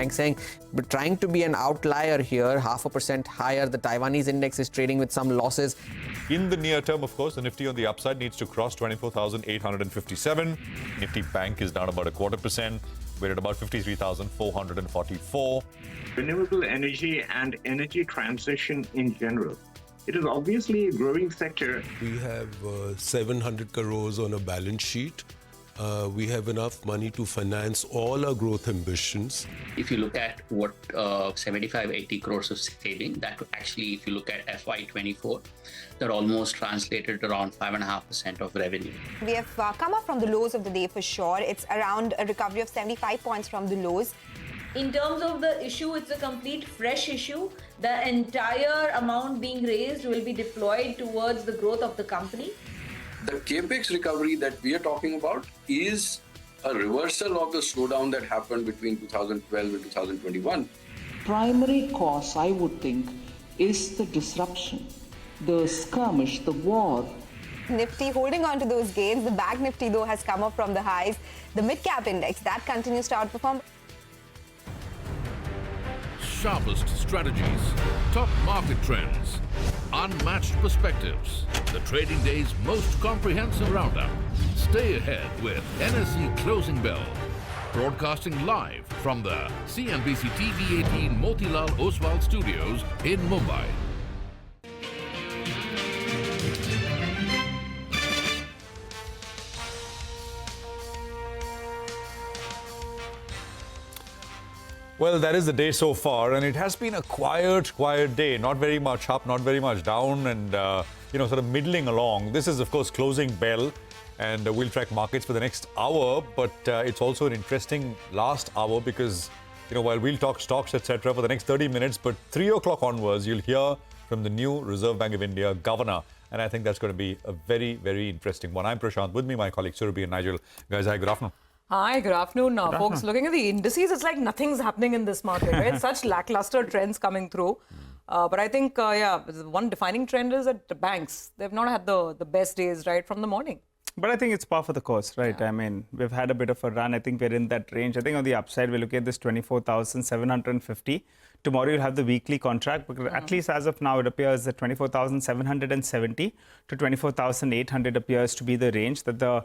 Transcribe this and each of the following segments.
Hang Seng trying to be an outlier here, 0.5% higher. The Taiwanese index is trading with some losses. In the near term, of course, the Nifty on the upside needs to cross 24,857. Nifty Bank is down about 0.25%. We're at about 53,444. Renewable energy and energy transition in general. It is obviously a growing sector. We have 700 crores on a balance sheet. We have enough money to finance all our growth ambitions. If you look at what 75-80 crores of saving, that would actually, if you look at FY24, that almost translated around 5.5% of revenue. We have come up from the lows of the day for sure. It's around a recovery of 75 points from the lows. In terms of the issue, it's a complete fresh issue. The entire amount being raised will be deployed towards the growth of the company. The capex recovery that we are talking about is a reversal of the slowdown that happened between 2012 and 2021. Primary cause, I would think, is the disruption, the skirmish, the war. Nifty holding on to those gains. The Bank Nifty, though, has come up from the highs. The mid-cap index, that continues to outperform. Sharpest strategies, top market trends, unmatched perspectives, the trading day's most comprehensive roundup. Stay ahead with NSE Closing Bell, broadcasting live from the CNBC-TV18 Motilal Oswal studios in Mumbai. Well, that is the day so far, and it has been a quiet day. Not very much up, not very much down, and sort of middling along. This is, of course, Closing Bell, and we'll track markets for the next hour. But it's also an interesting last hour because, while we'll talk stocks, etc., for the next 30 minutes, but 3 o'clock onwards, you'll hear from the new Reserve Bank of India Governor, and I think that's going to be a very, very interesting one. I'm Prashant. With me, my colleagues Surabhi and Nigel. Guys, hi. Good afternoon. Hi, good afternoon. Folks, looking at the indices, it's like nothing's happening in this market, right? Such lackluster trends coming through. But I think, one defining trend is that the banks, they've not had the best days right from the morning. But I think it's par for the course, right? Yeah. I mean, we've had a bit of a run. I think we're in that range. I think on the upside, we're looking at this 24,750. Tomorrow, you'll have the weekly contract. Because at least as of now, it appears that 24,770 to 24,800 appears to be the range that the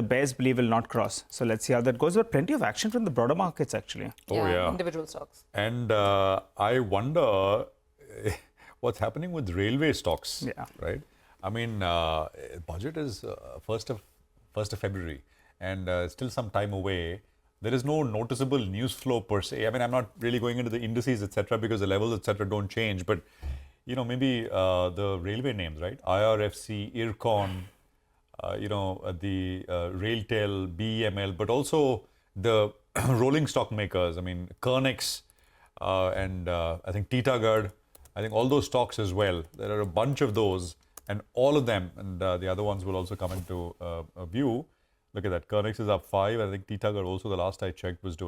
bears believe will not cross. So let's see how that goes. But plenty of action from the broader markets, actually. Yeah. Individual stocks. And I wonder what's happening with railway stocks, right? I mean, budget is 1st of February, and still some time away. There is no noticeable news flow per se. I mean, I'm not really going into the indices, etc., because the levels, etc., don't change. But maybe the railway names, right? IRFC, IRCON, the Railtel, BEML, but also the rolling stock makers. I mean, Kernex and I think Titagarh. I think all those stocks as well. There are a bunch of those. And all of them, and the other ones will also come into view. Look at that. Kernex is up 5. I think Titagarh also, the last I checked, was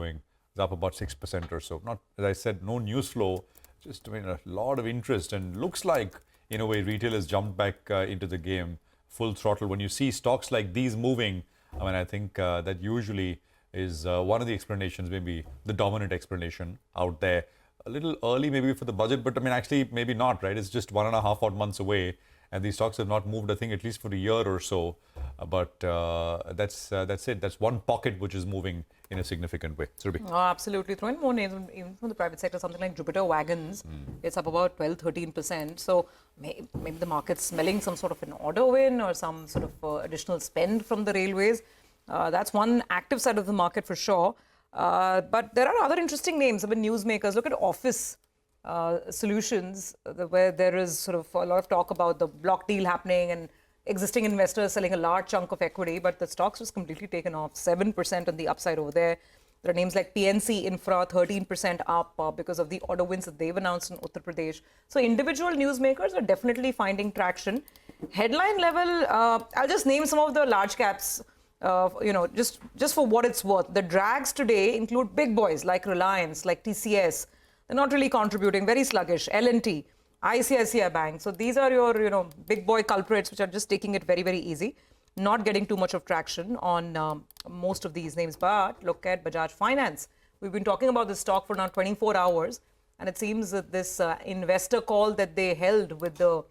up about 6% or so. Not, as I said, no news flow, just a lot of interest. And looks like, in a way, retail has jumped back into the game full throttle. When you see stocks like these moving, I mean, I think that usually is one of the explanations, maybe the dominant explanation out there. A little early maybe for the budget, but I mean, actually, maybe not, right? It's just 1.5 odd months away. And these stocks have not moved, I think, at least for a year or so. But that's it. That's one pocket which is moving in a significant way. Surabhi. Oh, absolutely. Throw in more names, even from the private sector, something like Jupiter Wagons. It's up about 12-13%. So maybe the market's smelling some sort of an order win or some sort of additional spend from the railways. That's one active side of the market for sure. But there are other interesting names. I mean, newsmakers. Look at Office Solutions, where there is sort of a lot of talk about the block deal happening and existing investors selling a large chunk of equity, but the stocks was completely taken off, 7% on the upside over there. There are names like PNC Infra, 13% up because of the order wins that they've announced in Uttar Pradesh. So individual newsmakers are definitely finding traction. Headline level, I'll just name some of the large caps, just for what it's worth. The drags today include big boys like Reliance, like TCS. They're not really contributing, very sluggish. L&T, ICICI Bank. So these are your, big boy culprits, which are just taking it very, very easy. Not getting too much of traction on most of these names. But look at Bajaj Finance, We've been talking about this stock for now 24 hours. And it seems that this investor call that they held with the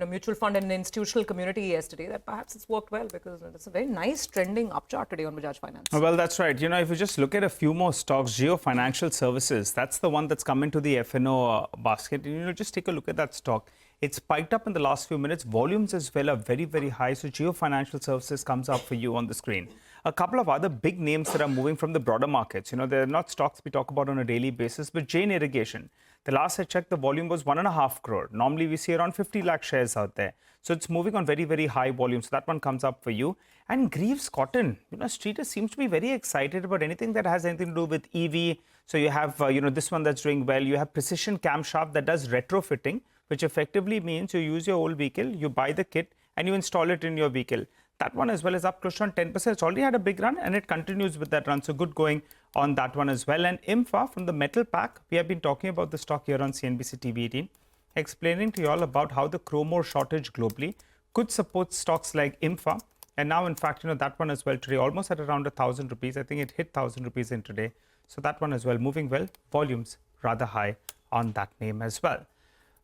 mutual fund and institutional community yesterday, that perhaps it's worked well because it's a very nice trending upchart today on Bajaj Finance. Well, that's right. If you just look at a few more stocks, Jio Financial Services, that's the one that's come into the F&O basket. Just take a look at that stock. It's spiked up in the last few minutes. Volumes as well are very, very high. So Jio Financial Services comes up for you on the screen. A couple of other big names that are moving from the broader markets. They're not stocks we talk about on a daily basis, but Jain Irrigation. The last I checked, the volume was 1.5 crore. Normally, we see around 50 lakh shares out there. So it's moving on very, very high volume. So that one comes up for you. And Greaves Cotton. Streeters seems to be very excited about anything that has anything to do with EV. So you have, this one that's doing well. You have Precision Camshaft that does retrofitting, which effectively means you use your old vehicle, you buy the kit, and you install it in your vehicle. That one as well is up close to 10%. It's already had a big run and it continues with that run. So good going on that one as well. And IMFA from the metal pack, we have been talking about the stock here on CNBC-TV18, explaining to you all about how the chrome ore shortage globally could support stocks like IMFA. And now, in fact, that one as well today, almost at around 1,000 rupees. I think it hit 1,000 rupees in today. So that one as well, moving well. Volumes rather high on that name as well.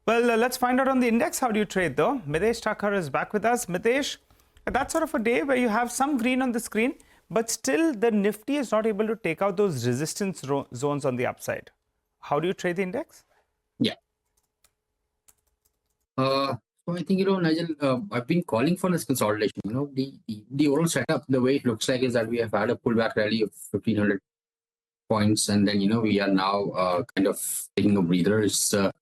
Well, let's find out on the index. How do you trade though? Mitesh Thakkar is back with us. Mitesh, that's sort of a day where you have some green on the screen, but still the Nifty is not able to take out those resistance zones on the upside. How do you trade the index? Yeah. So I think, Nigel, I've been calling for this consolidation. The overall setup, the way it looks like is that we have had a pullback rally of 1,500 points. And then, we are now kind of taking a breather. It's a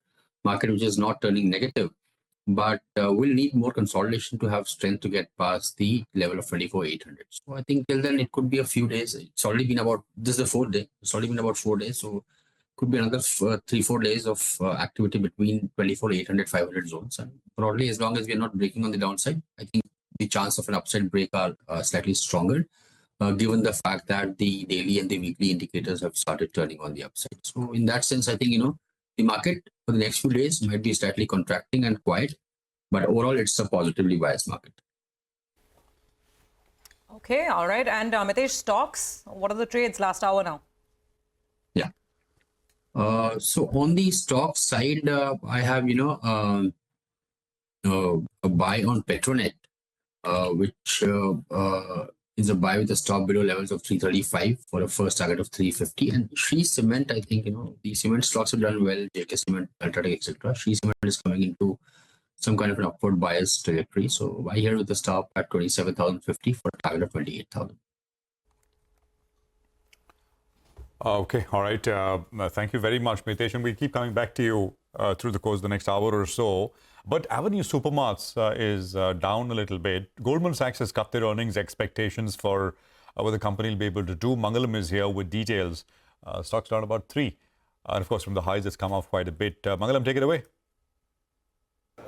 market which is not turning negative. But we'll need more consolidation to have strength to get past the level of 24,800. So I think till then it could be a few days. It's already been this is the fourth day. It's already been about 4 days. So could be another 3-4 days of activity between 24,800, 500 zones. And broadly, as long as we're not breaking on the downside, I think the chance of an upside break are slightly stronger, given the fact that the daily and the weekly indicators have started turning on the upside. So in that sense, I think, the market for the next few days might be slightly contracting and quiet, but overall it's a positively biased market. Okay, all right. And Mitesh, stocks, what are the trades last hour now? Yeah. So on the stock side, I have, a buy on Petronet, which is a buy with a stop below levels of 335 for a first target of 350. And Shree Cement, I think, the cement stocks have done well, JK Cement, Ultratech, etc. Shree Cement is coming into some kind of an upward bias trajectory. So buy here with a stop at 27,050 for a target of 28,000. Okay, all right. Thank you very much, Mitesh. And we'll keep coming back to you through the course of the next hour or so. But Avenue Supermarts is down a little bit. Goldman Sachs has cut their earnings expectations for what the company will be able to do. Mangalam is here with details. Stock's down about 3. And of course, from the highs, it's come off quite a bit. Mangalam, take it away.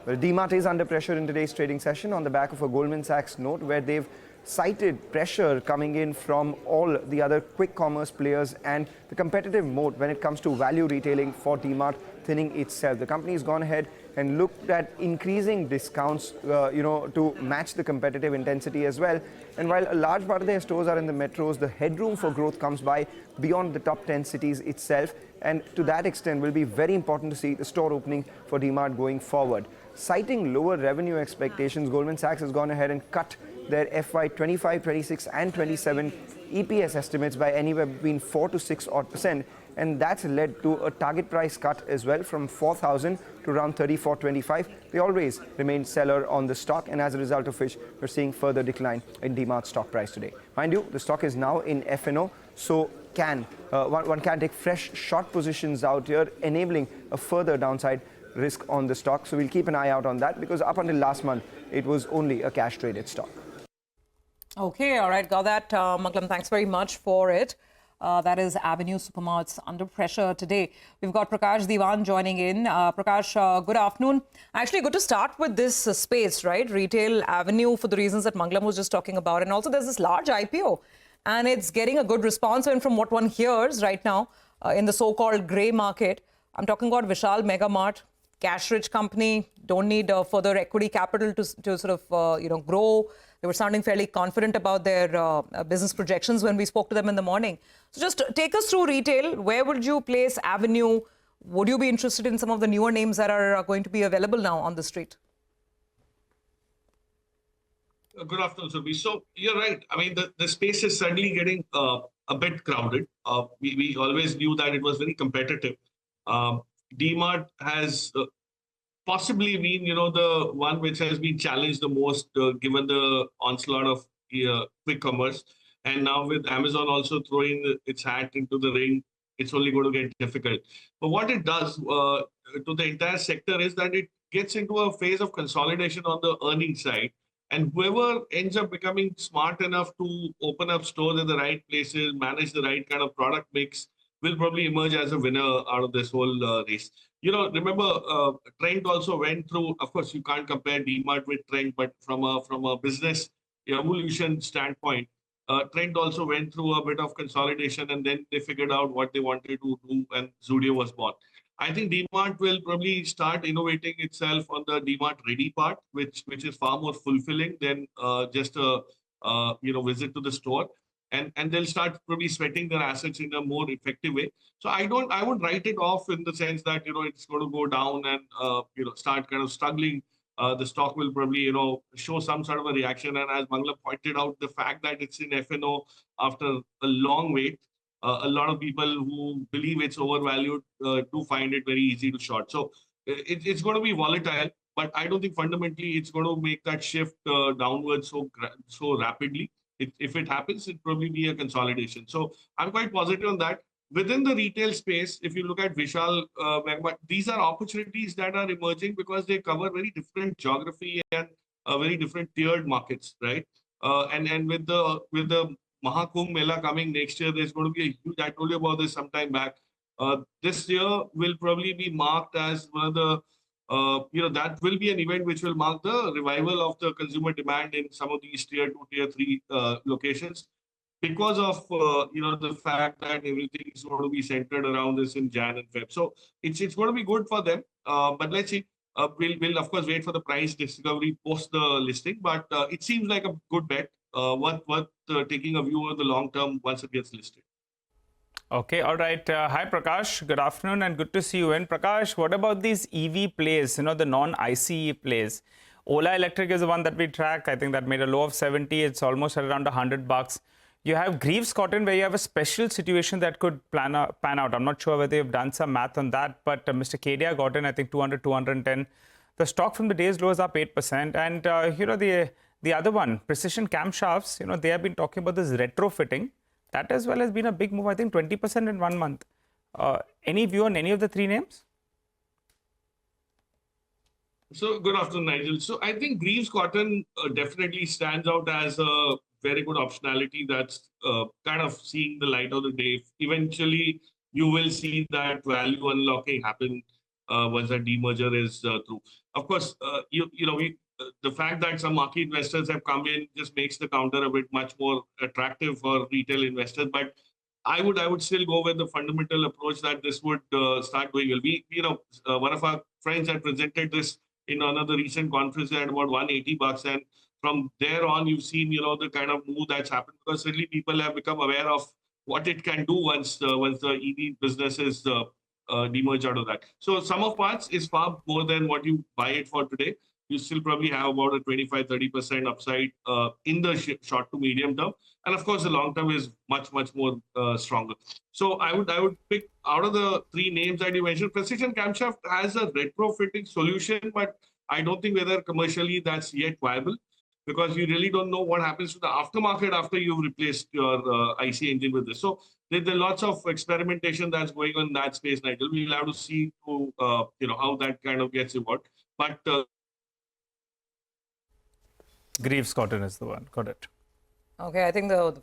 Well, DMart is under pressure in today's trading session on the back of a Goldman Sachs note where they've cited pressure coming in from all the other quick commerce players and the competitive mode when it comes to value retailing for DMart thinning itself. The company has gone ahead and looked at increasing discounts, to match the competitive intensity as well. And while a large part of their stores are in the metros, the headroom for growth comes by beyond the top 10 cities itself. And to that extent, will be very important to see the store opening for DMart going forward. Citing lower revenue expectations, Goldman Sachs has gone ahead and cut their FY 25, 26 and 27 EPS estimates by anywhere between 4 to 6% and that's led to a target price cut as well from 4,000 to around 34.25. They always remain seller on the stock, and as a result of which we're seeing further decline in DMart's stock price today. Mind you, the stock is now in F&O, so one can take fresh short positions out here, enabling a further downside risk on the stock. So we'll keep an eye out on that because up until last month, it was only a cash traded stock. Okay, all right, got that. Mangalam, thanks very much for it. That is Avenue Supermarts under pressure today. We've got Prakash Diwan joining in. Prakash, good afternoon. Actually, good to start with this space, right? Retail Avenue for the reasons that Mangalam was just talking about. And also there's this large IPO and it's getting a good response. And from what one hears right now in the so-called grey market, I'm talking about Vishal Mega Mart, cash-rich company, don't need further equity capital to sort of, grow. They were sounding fairly confident about their business projections when we spoke to them in the morning. So just take us through retail. Where would you place Avenue? Would you be interested in some of the newer names that are going to be available now on the street? Good afternoon, Surbi. So you're right. I mean, the space is certainly getting a bit crowded. We always knew that it was very competitive. DMart has possibly been, the one which has been challenged the most, given the onslaught of quick commerce. And now with Amazon also throwing its hat into the ring, it's only going to get difficult. But what it does to the entire sector is that it gets into a phase of consolidation on the earnings side. And whoever ends up becoming smart enough to open up stores in the right places, manage the right kind of product mix, will probably emerge as a winner out of this whole race. Remember, Trent also went through, of course, you can't compare DMart with Trent, but from a business evolution standpoint, Trent also went through a bit of consolidation, and then they figured out what they wanted to do, and Zudio was born. I think DMart will probably start innovating itself on the DMart Ready part, which is far more fulfilling than just a visit to the store. And they'll start probably sweating their assets in a more effective way. So I would write it off in the sense that it's going to go down and start kind of struggling. The stock will probably show some sort of a reaction. And as Mangala pointed out, the fact that it's in F&O after a long wait, a lot of people who believe it's overvalued do find it very easy to short. So it's going to be volatile, but I don't think fundamentally it's going to make that shift downwards so rapidly. If it happens, it'll probably be a consolidation. So I'm quite positive on that. Within the retail space, if you look at Vishal, these are opportunities that are emerging because they cover very different geography and very different tiered markets, right? And with the Mahakumbh Mela coming next year, there's going to be a huge, I told you about this sometime back. This year will probably be marked as one of the, that will be an event which will mark the revival of the consumer demand in some of these tier 2, tier 3 locations because of, the fact that everything is going to be centered around this in Jan and Feb. So it's going to be good for them. But let's see. We'll of course wait for the price discovery post the listing, but it seems like a good bet. Worth taking a view of the long term once it gets listed. Okay, all right. Hi, Prakash. Good afternoon and good to see you. And Prakash, what about these EV plays, the non-ICE plays? Ola Electric is the one that we track. I think that made a low of 70. It's almost at around $100. You have Greaves Cotton, where you have a special situation that could pan out. I'm not sure whether you've done some math on that, but Mr. Kedia got in, I think, 200, 210. The stock from the day's low is up 8%. And, the other one, Precision Camshafts, they have been talking about this retrofitting. That as well has been a big move, I think 20% in 1 month. Any view on any of the three names? So good afternoon, Nigel. So I think Greaves Cotton definitely stands out as a very good optionality that's kind of seeing the light of the day. Eventually, you will see that value unlocking happen once that demerger is through. Of course, the fact that some market investors have come in just makes the counter a bit much more attractive for retail investors. But I would still go with the fundamental approach that this would start doing well. One of our friends had presented this in another recent conference at about $180, and from there on, you've seen the kind of move that's happened because certainly people have become aware of what it can do once the EV business is demerged out of that. So sum of parts is far more than what you buy it for today. You still probably have about a 25-30% upside in the short to medium term, and of course the long term is much more stronger. So I would pick out of the three names that you mentioned. Precision Camshaft has a retrofitting solution, but I don't think whether commercially that's yet viable because you really don't know what happens to the aftermarket after you've replaced your IC engine with this. So there are lots of experimentation that's going on in that space, Nigel. We'll have to see how that kind of gets evolved. But Greaves Cotton is the one. Got it. Okay, I think the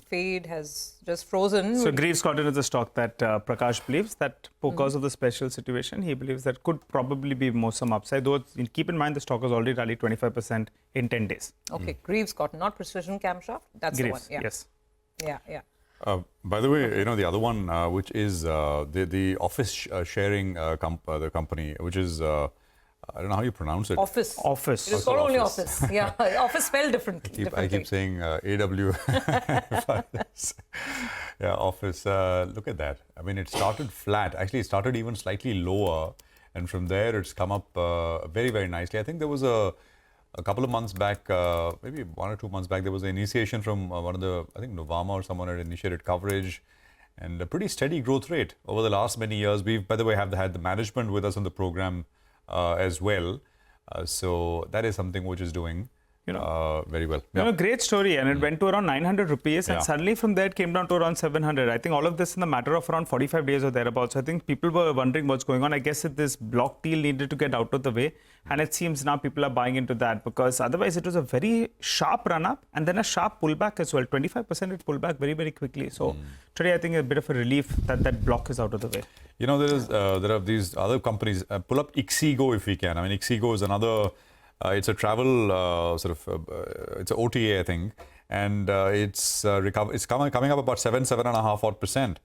feed has just frozen. So Greaves Cotton is a stock that Prakash believes that because of the special situation, he believes that could probably be more some upside. Though keep in mind the stock has already rallied 25% in 10 days. Okay, Greaves Cotton, not Precision Camshaft. That's Greaves, the one. Yeah. Yes. Yeah. By the way, the other one, which is the office sharing the company, which is I don't know how you pronounce it. Office. Office. It is called only Office. Yeah, Office spelled differently. I keep saying AW. Yeah, Office. Look at that. I mean, it started flat. Actually, it started even slightly lower. And from there, it's come up very, very nicely. I think there was a couple of months back, maybe 1 or 2 months back, there was an initiation from one of the, I think Novama or someone had initiated coverage. And a pretty steady growth rate over the last many years. We've, by the way, have had the management with us on the program as well. So that is something which is doing very well. You know, great story. And it went to around 900 rupees. And suddenly from there it came down to around 700. I think all of this in the matter of around 45 days or thereabouts. So I think people were wondering what's going on. I guess that this block deal needed to get out of the way. And it seems now people are buying into that because otherwise it was a very sharp run up and then a sharp pullback as well. 25% it pulled back very, very quickly. So today I think a bit of a relief that that block is out of the way. You know, there are these other companies. Pull up Ixigo if we can. I mean, Ixigo is another... it's a travel it's an OTA, I think, and it's coming up about 7.5%.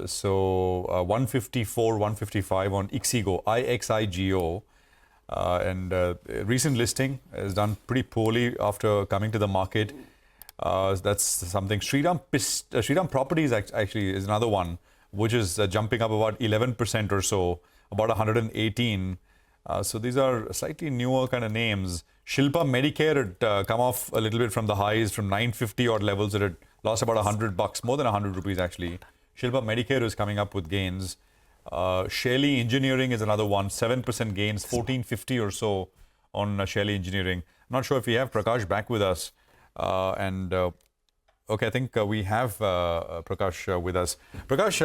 So 154, 155 on Ixigo, IXIGO, and recent listing has done pretty poorly after coming to the market. That's something. Shriram Properties actually is another one, which is jumping up about 11% or so, about 118. So these are slightly newer kind of names. Shilpa Medicare had come off a little bit from the highs, from 950 odd levels. It had lost about $100, more than 100 rupees actually. Shilpa Medicare is coming up with gains. Shelly Engineering is another one, 7% gains, 1450 or so on Shelly Engineering. I'm not sure if we have Prakash back with us. Okay, I think we have Prakash with us. Prakash,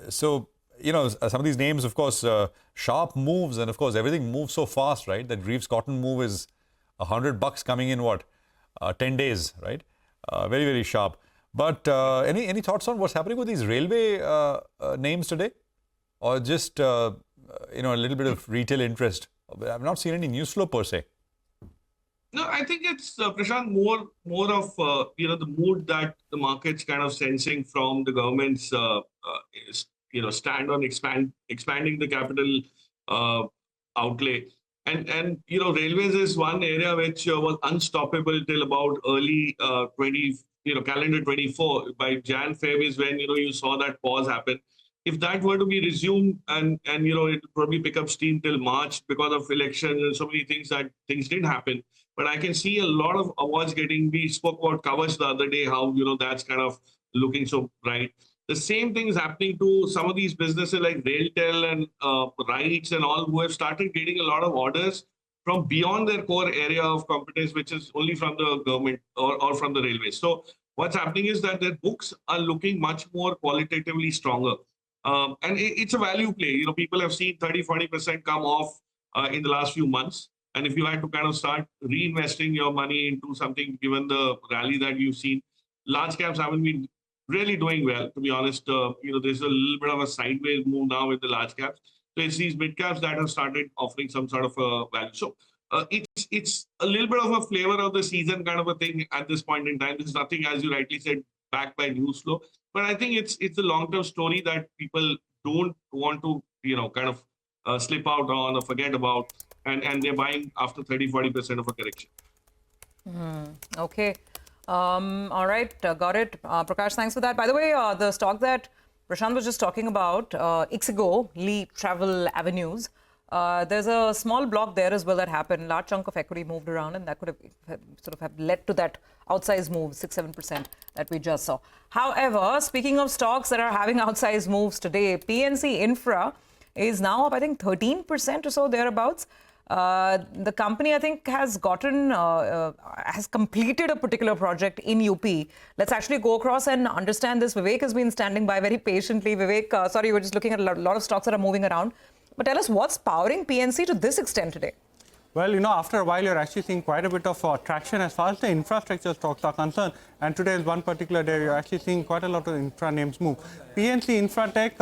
so, you know, some of these names, of course, sharp moves, and of course, everything moves so fast, right? That Reeves Cotton move is $100 coming in, 10 days, right? Very, very sharp. But any thoughts on what's happening with these railway names today? Or just, a little bit of retail interest? I've not seen any news flow per se. No, I think it's, Prashant, more of, the mood that the market's kind of sensing from the government's, stand on expanding the capital outlay. And railways is one area which was unstoppable till about early calendar 24. By Jan, Feb is when, you saw that pause happen. If that were to be resumed and it would probably pick up steam till March because of elections and so many things didn't happen. But I can see a lot of awards we spoke about Kavach the other day, how, that's kind of looking so bright. The same thing is happening to some of these businesses like RailTel and Rides and all, who have started getting a lot of orders from beyond their core area of competence, which is only from the government or from the railways. So what's happening is that their books are looking much more qualitatively stronger. And it's a value play. People have seen 30-40% come off in the last few months. And if you had to kind of start reinvesting your money into something, given the rally that you've seen, large caps haven't been really doing well, to be honest. There's a little bit of a sideways move now with the large caps. So it's these mid caps that have started offering some sort of a value. So it's a little bit of a flavor of the season kind of a thing at this point in time. There's nothing, as you rightly said, backed by news flow. But I think it's a long-term story that people don't want to, kind of slip out on or forget about. And they're buying after 30-40% of a correction. Okay. All right. Got it. Prakash, thanks for that. By the way, the stock that Prashant was just talking about, Ixigo, Lee Travel Avenues, there's a small block there as well that happened. Large chunk of equity moved around, and that could have led to that outsized move, 6-7% that we just saw. However, speaking of stocks that are having outsized moves today, PNC Infra is now up, I think, 13% or so thereabouts. The company, I think, has completed a particular project in UP. Let's actually go across and understand this. Vivek has been standing by very patiently. Vivek, sorry, we're just looking at a lot of stocks that are moving around. But tell us, what's powering PNC to this extent today? Well, after a while, you're actually seeing quite a bit of traction as far as the infrastructure stocks are concerned. And today is one particular day, you're actually seeing quite a lot of infra names move. PNC Infratech,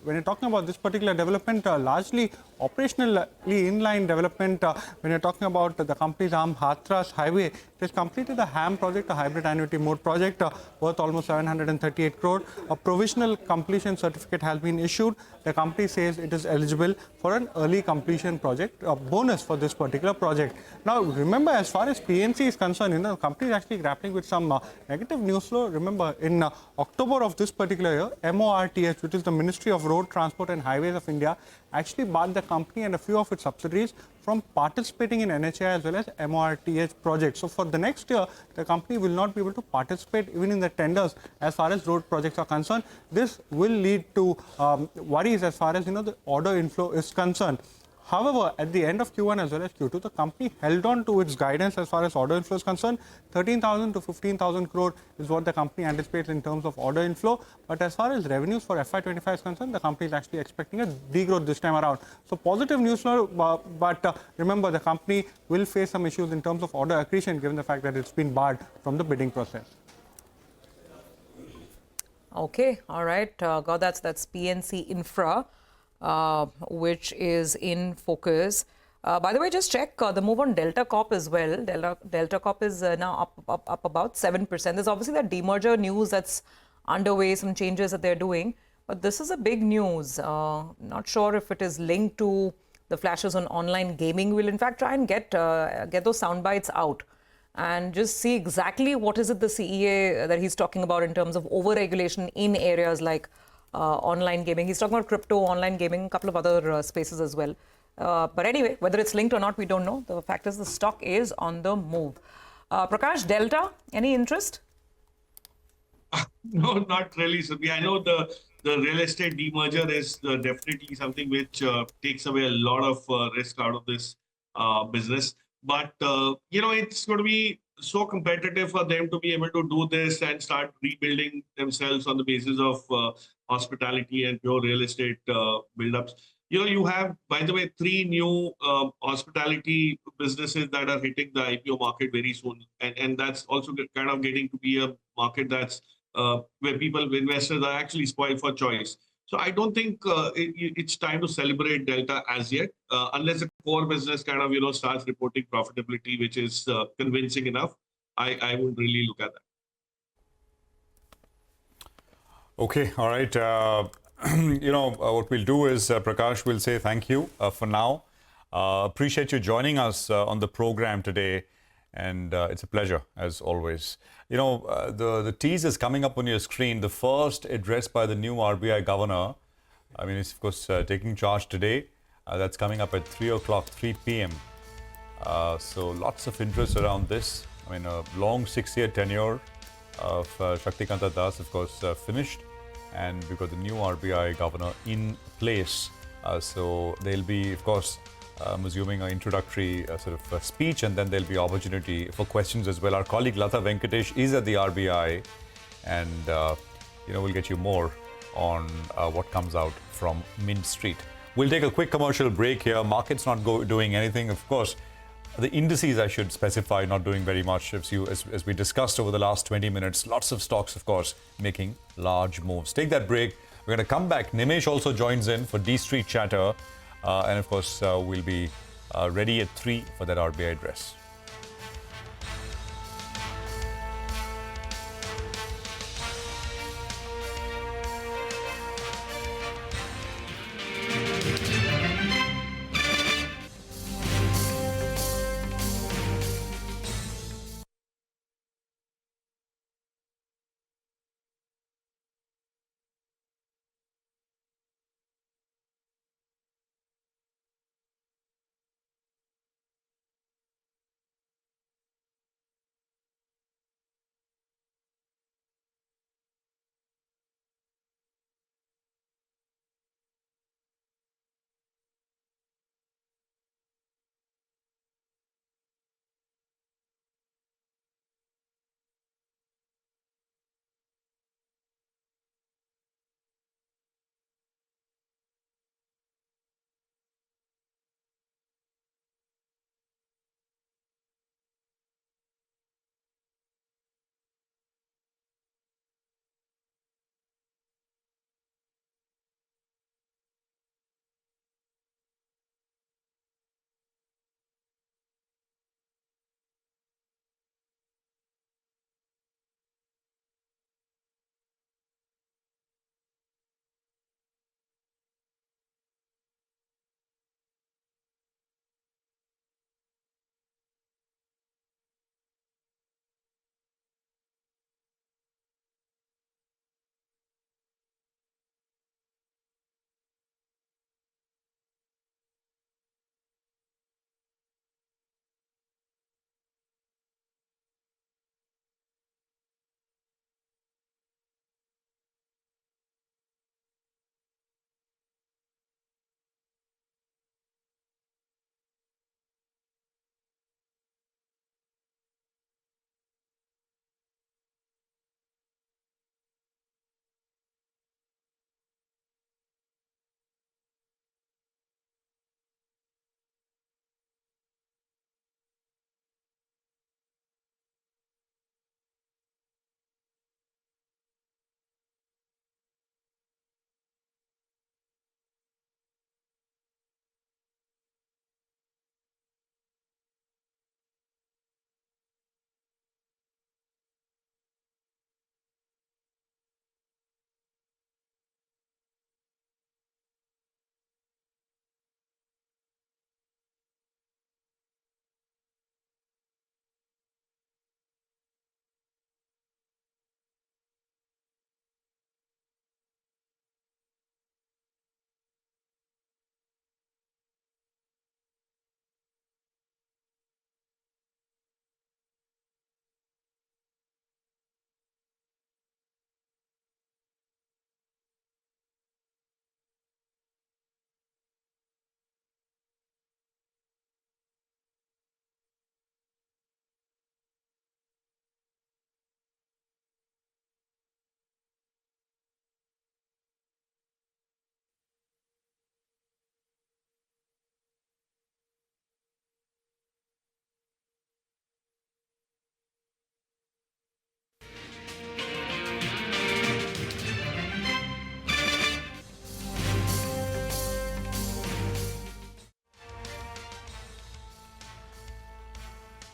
when you're talking about this particular development, largely operationally inline development. When you're talking about the company's arm Hathras Highway, it has completed a HAM project, a hybrid annuity mode project, worth almost 738 crore. A provisional completion certificate has been issued. The company says it is eligible for an early completion project, a bonus for this particular project. Now, remember, as far as PNC is concerned, the company is actually grappling with some negative news flow. Remember, in October of this particular year, MORTH, which is the Ministry of Road Transport and Highways of India, actually barred the company and a few of its subsidiaries from participating in NHAI as well as MORTH projects. So for the next year, the company will not be able to participate even in the tenders as far as road projects are concerned. This will lead to worries as far as the order inflow is concerned. However, at the end of Q1 as well as Q2, the company held on to its guidance as far as order inflow is concerned. 13,000 to 15,000 crore is what the company anticipates in terms of order inflow. But as far as revenues for FY25 is concerned, the company is actually expecting a degrowth this time around. So positive news flow, but remember, the company will face some issues in terms of order accretion given the fact that it's been barred from the bidding process. Okay, all right. God, that's PNC Infra, which is in focus. By the way, just check the move on Delta Corp as well. Delta Corp is now up about 7%. There's obviously that demerger news that's underway, some changes that they're doing. But this is a big news. Not sure if it is linked to the flashes on online gaming. We'll in fact try and get those sound bites out and just see exactly what is it the CEA that he's talking about in terms of over-regulation in areas like online gaming. He's talking about crypto, online gaming, a couple of other spaces as well. But anyway, whether it's linked or not, we don't know. The fact is the stock is on the move. Prakash, Delta, any interest? No, not really, Subi. I know the real estate demerger is definitely something which takes away a lot of risk out of this business. But, it's going to be so competitive for them to be able to do this and start rebuilding themselves on the basis of hospitality and pure real estate build-ups. You have, by the way, 3 new hospitality businesses that are hitting the IPO market very soon. And that's also kind of getting to be a market that's where investors are actually spoiled for choice. So I don't think it's time to celebrate Delta as yet, unless the core business kind of, starts reporting profitability, which is convincing enough. I wouldn't really look at that. Okay, all right. What we'll do is, Prakash will say thank you for now. Appreciate you joining us on the program today. And it's a pleasure, as always. The tease is coming up on your screen. The first address by the new RBI Governor. I mean, it's, of course, taking charge today. That's coming up at 3 p.m. So lots of interest around this. I mean, a long 6-year tenure of Shaktikanta Das, of course, finished. And we've got the new RBI Governor in place. So there'll be, of course, I'm assuming an introductory speech, and then there'll be opportunity for questions as well. Our colleague Lata Venkatesh is at the RBI, and we'll get you more on what comes out from Mint Street. We'll take a quick commercial break here. Market's not doing anything, of course. The indices, I should specify, not doing very much. As we discussed over the last 20 minutes, lots of stocks, of course, making large moves. Take that break. We're going to come back. Nimesh also joins in for D Street Chatter. And of course, we'll be ready at 3 for that RBI address.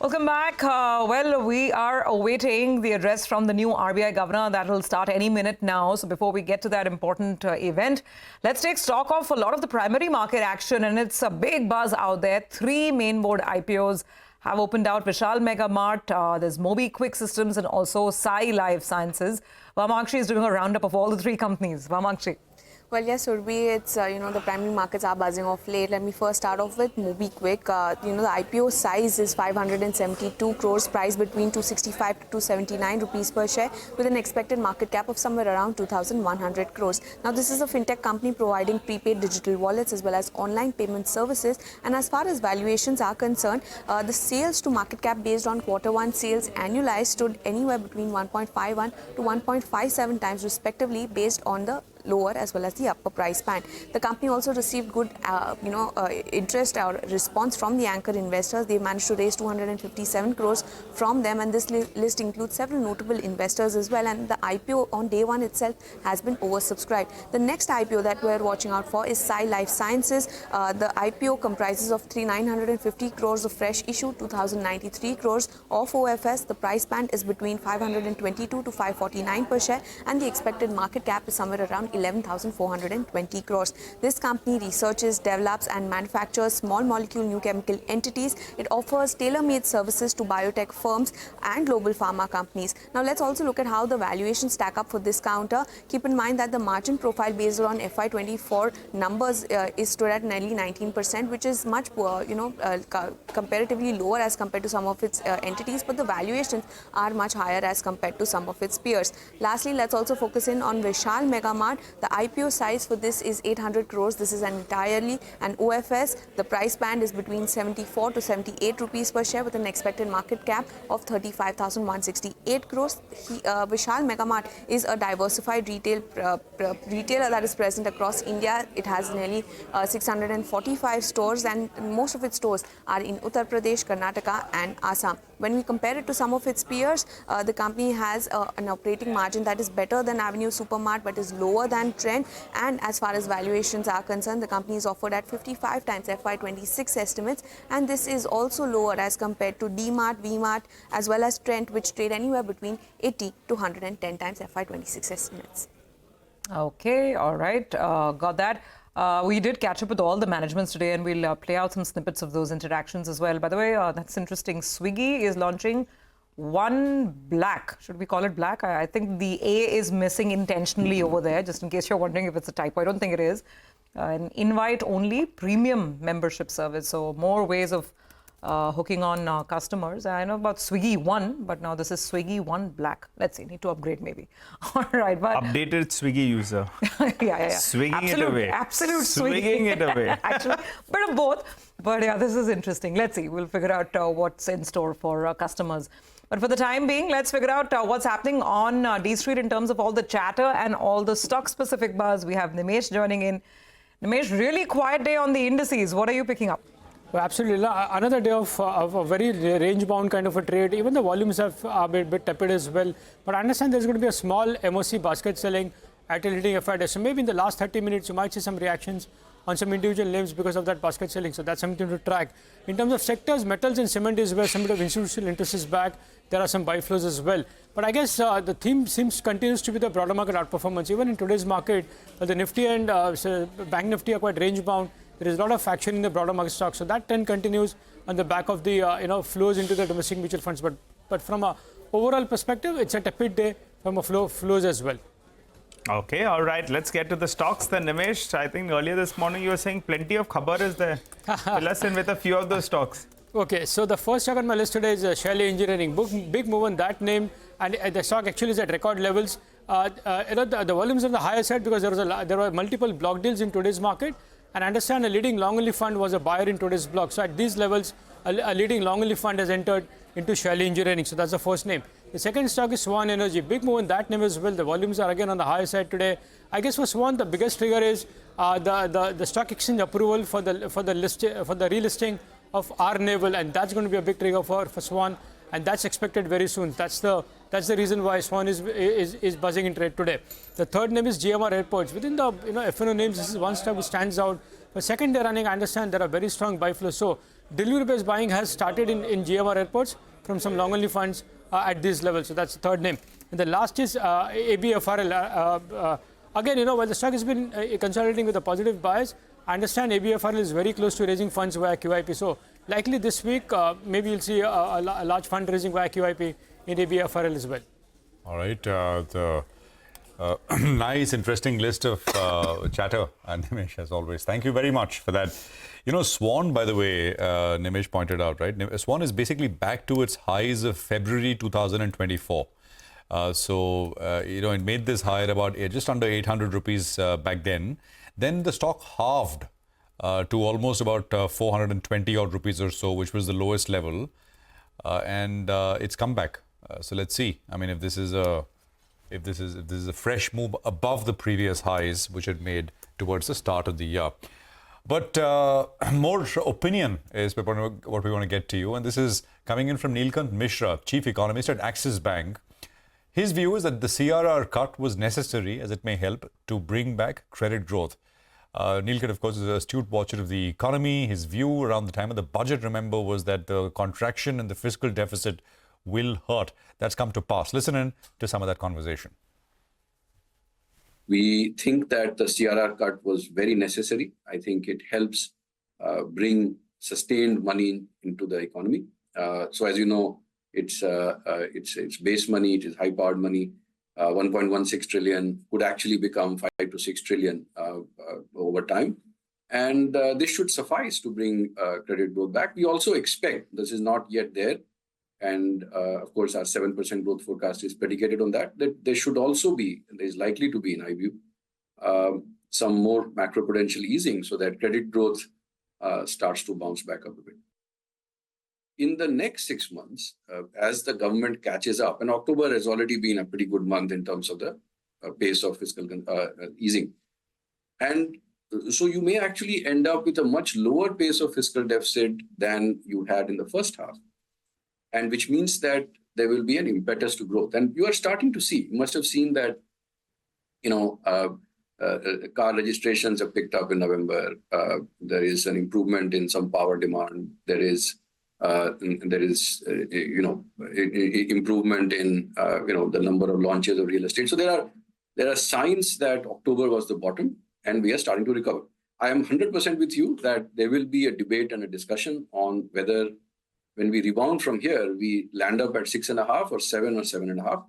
Welcome back. Well, we are awaiting the address from the new RBI Governor. That will start any minute now. So before we get to that important event, let's take stock of a lot of the primary market action. And it's a big buzz out there. 3 main board IPOs have opened out. Vishal Mega Mart, there's Mobi Quick Systems, and also Sai Life Sciences. Vamakshi is doing a roundup of all the 3 companies. Vamakshi. Well, yes, Urbi, it's, the primary markets are buzzing off late. Let me first start off with Mobi Quick. The IPO size is 572 crores, price between 265 to 279 rupees per share, with an expected market cap of somewhere around 2,100 crores. Now, this is a fintech company providing prepaid digital wallets as well as online payment services. And as far as valuations are concerned, the sales to market cap based on Q1 sales annualized stood anywhere between 1.51 to 1.57 times respectively, based on the lower as well as the upper price band. The company also received good, interest or response from the anchor investors. They managed to raise 257 crores from them, and this list includes several notable investors as well. And the IPO on day one itself has been oversubscribed. The next IPO that we're watching out for is Sai Life Sciences. The IPO comprises of 950 crores of fresh issue, 2,093 crores of OFS. The price band is between 522 to 549 per share, and the expected market cap is somewhere around 11,420 crores. This company researches, develops and manufactures small molecule new chemical entities. It offers tailor-made services to biotech firms and global pharma companies. Now let's also look at how the valuations stack up for this counter. Keep in mind that the margin profile based on FY24 numbers is stood at nearly 19%, which is much comparatively lower as compared to some of its entities, but the valuations are much higher as compared to some of its peers. Lastly, let's also focus in on Vishal Mega Mart. The IPO size for this is 800 crores. This is entirely an OFS. The price band is between 74 to 78 rupees per share, with an expected market cap of 35,168 crores. Vishal Mega Mart is a diversified retailer that is present across India. It has nearly 645 stores, and most of its stores are in Uttar Pradesh, Karnataka and Assam. When we compare it to some of its peers, the company has an operating margin that is better than Avenue Supermart but is lower than Trend. And as far as valuations are concerned, the company is offered at 55 times FY26 estimates, and this is also lower as compared to D-Mart, V-Mart as well as Trend, which trade anywhere between 80 to 110 times FY26 estimates. Okay, all right, got that. We did catch up with all the managements today, and we'll play out some snippets of those interactions as well. By the way, that's interesting. Swiggy is launching One Black. Should we call it black? I think the A is missing intentionally over there, just in case you're wondering if it's a typo. I don't think it is. An invite-only premium membership service. So more ways of hooking on customers. I know about Swiggy One, but now this is Swiggy One Black. Let's see, need to upgrade maybe. All right, but updated Swiggy user. yeah. Swinging it away. Absolute swinging it away. Actually, bit of both. But yeah, this is interesting. Let's see. We'll figure out what's in store for customers. But for the time being, let's figure out what's happening on D Street in terms of all the chatter and all the stock-specific buzz. We have Nimesh joining in. Nimesh, really quiet day on the indices. What are you picking up? Well, absolutely. Another day of a very range-bound kind of a trade. Even the volumes are a bit tepid as well. But I understand there's going to be a small MOC basket selling at a leading FID. So maybe in the last 30 minutes, you might see some reactions on some individual names because of that basket selling. So that's something to track. In terms of sectors, metals and cement is where some bit of institutional interest is back. There are some buy flows as well. But I guess the theme continues to be the broader market outperformance. Even in today's market, the Nifty and Bank Nifty are quite range-bound. There is a lot of action in the broader market stocks. So that trend continues on the back of the flows into the domestic mutual funds. But from a overall perspective, it's a tepid day from a flows as well. Okay, all right. Let's get to the stocks then, Nimesh. I think earlier this morning you were saying plenty of khabar is there. Fill us in with a few of those stocks. Okay, so the first stock on my list today is Shelley Engineering. Big move on that name, and the stock actually is at record levels. The volumes on the higher side because there were multiple block deals in today's market. And I understand a leading long-only fund was a buyer in today's block. So at these levels, a leading long-only fund has entered into Shelley Engineering. So that's the first name. The second stock is Swan Energy. Big move in that name as well. The volumes are again on the higher side today. I guess for Swan, the biggest trigger is the stock exchange approval for the relisting of R Naval, and that's going to be a big trigger for Swan, and that's expected very soon. That's the reason why Swan is buzzing in trade today. The third name is GMR Airports. Within the F&O names, this is one stock which stands out. The second day running, I understand there are very strong buy flows. So Delivery-based buying has started in GMR airports from some long-only funds at this level. So that's the third name. And the last is ABFRL. Again, you know, while the stock has been consolidating with a positive bias, I understand ABFRL is very close to raising funds via QIP. So likely this week, maybe you'll see a large fundraising via QIP in ABFRL as well. All right. Nice, interesting list of chatter, and Nimesh, as always. Thank you very much for that. You know, Swan, by the way, Nimesh pointed out, right? Swan is basically back to its highs of February 2024. You know, it made this high at about just under 800 rupees back then. Then the stock halved to almost about 420 odd rupees or so, which was the lowest level. And it's come back. So let's see. I mean, if this is a fresh move above the previous highs which it made towards the start of the year. But more opinion is what we want to get to you. And this is coming in from Neelkant Mishra, Chief Economist at Axis Bank. His view is that the CRR cut was necessary as it may help to bring back credit growth. Neelkant, of course, is an astute watcher of the economy. His view around the time of the budget, remember, was that the contraction in the fiscal deficit will hurt. That's come to pass. Listen in to some of that conversation. We think that the CRR cut was very necessary. I think it helps bring sustained money into the economy. So as you know, it's base money, it is high-powered money. 1.16 trillion could actually become 5 to 6 trillion over time. And this should suffice to bring credit growth back. We also expect, this is not yet there, and of course, our 7% growth forecast is predicated on that there should also be, there is likely to be, in my view, some more macroprudential easing so that credit growth starts to bounce back up a bit. In the next 6 months, as the government catches up, and October has already been a pretty good month in terms of the pace of fiscal easing. And so you may actually end up with a much lower pace of fiscal deficit than you had in the first half. And which means that there will be an impetus to growth. And you are starting to see, you must have seen that, you know, car registrations have picked up in November. There is an improvement in some power demand. There is improvement in, the number of launches of real estate. So there are signs that October was the bottom and we are starting to recover. I am 100% with you that there will be a debate and a discussion on whether when we rebound from here, we land up at 6.5 or 7 or 7.5.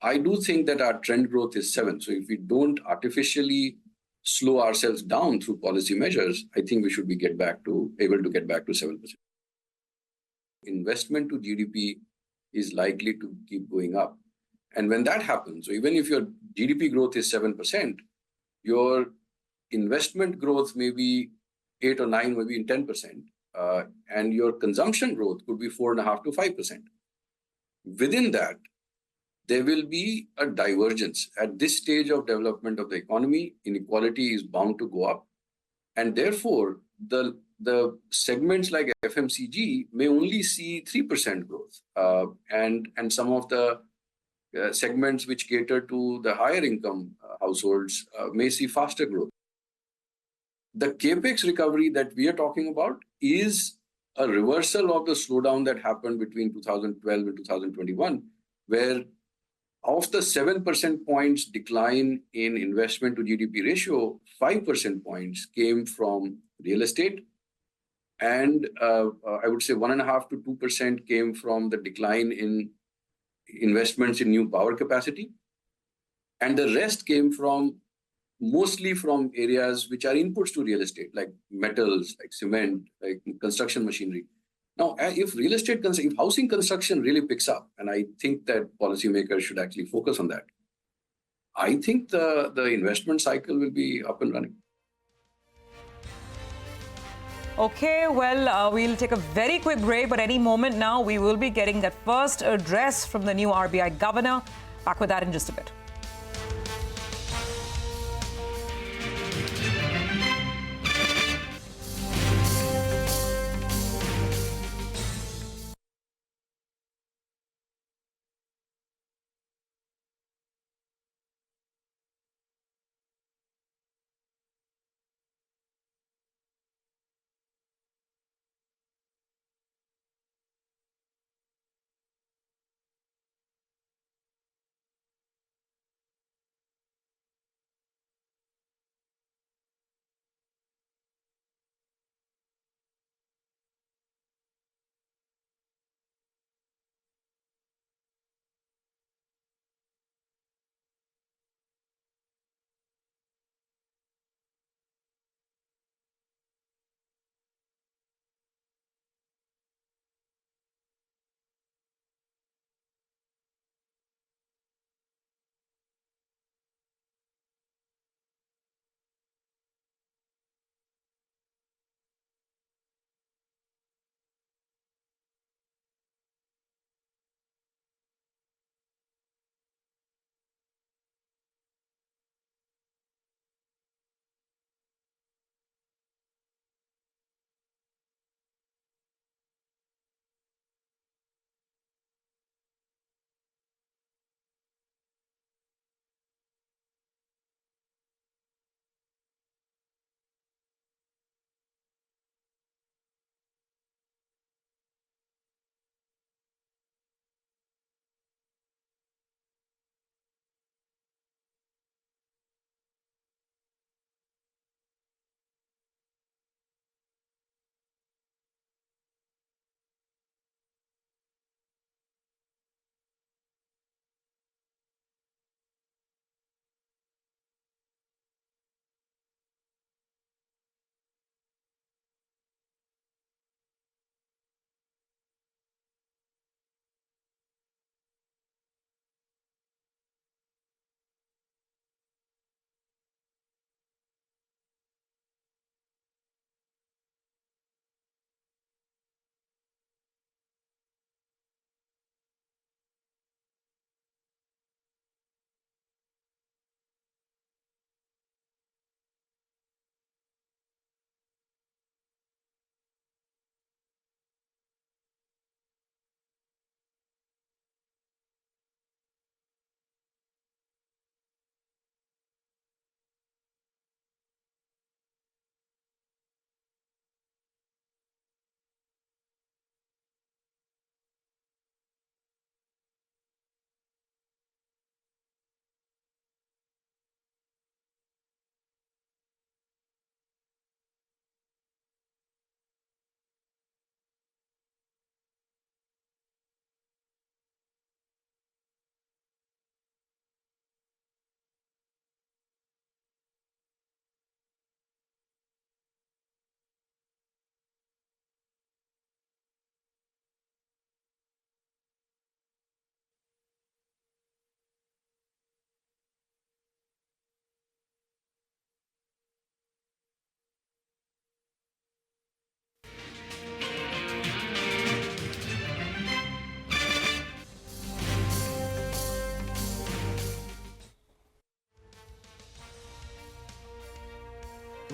I do think that our trend growth is 7. So if we don't artificially slow ourselves down through policy measures, I think we should be able to get back to 7%. Investment to GDP is likely to keep going up. And when that happens, so even if your GDP growth is 7%, your investment growth may be 8 or 9, maybe in 10%. And your consumption growth could be 4.5 to 5%. Within that, there will be a divergence. At this stage of development of the economy, inequality is bound to go up. And therefore, the segments like FMCG may only see 3% growth. And some of the segments which cater to the higher income households may see faster growth. The capex recovery that we are talking about is a reversal of the slowdown that happened between 2012 and 2021, where of the 7% points decline in investment to GDP ratio, 5% points came from real estate. And I would say 1.5 to 2% came from the decline in investments in new power capacity. And the rest came mostly from areas which are inputs to real estate, like metals, like cement, like construction machinery. Now, if housing construction really picks up, and I think that policymakers should actually focus on that, I think the investment cycle will be up and running. Okay, well, we'll take a very quick break, but any moment now, we will be getting that first address from the new RBI Governor. Back with that in just a bit.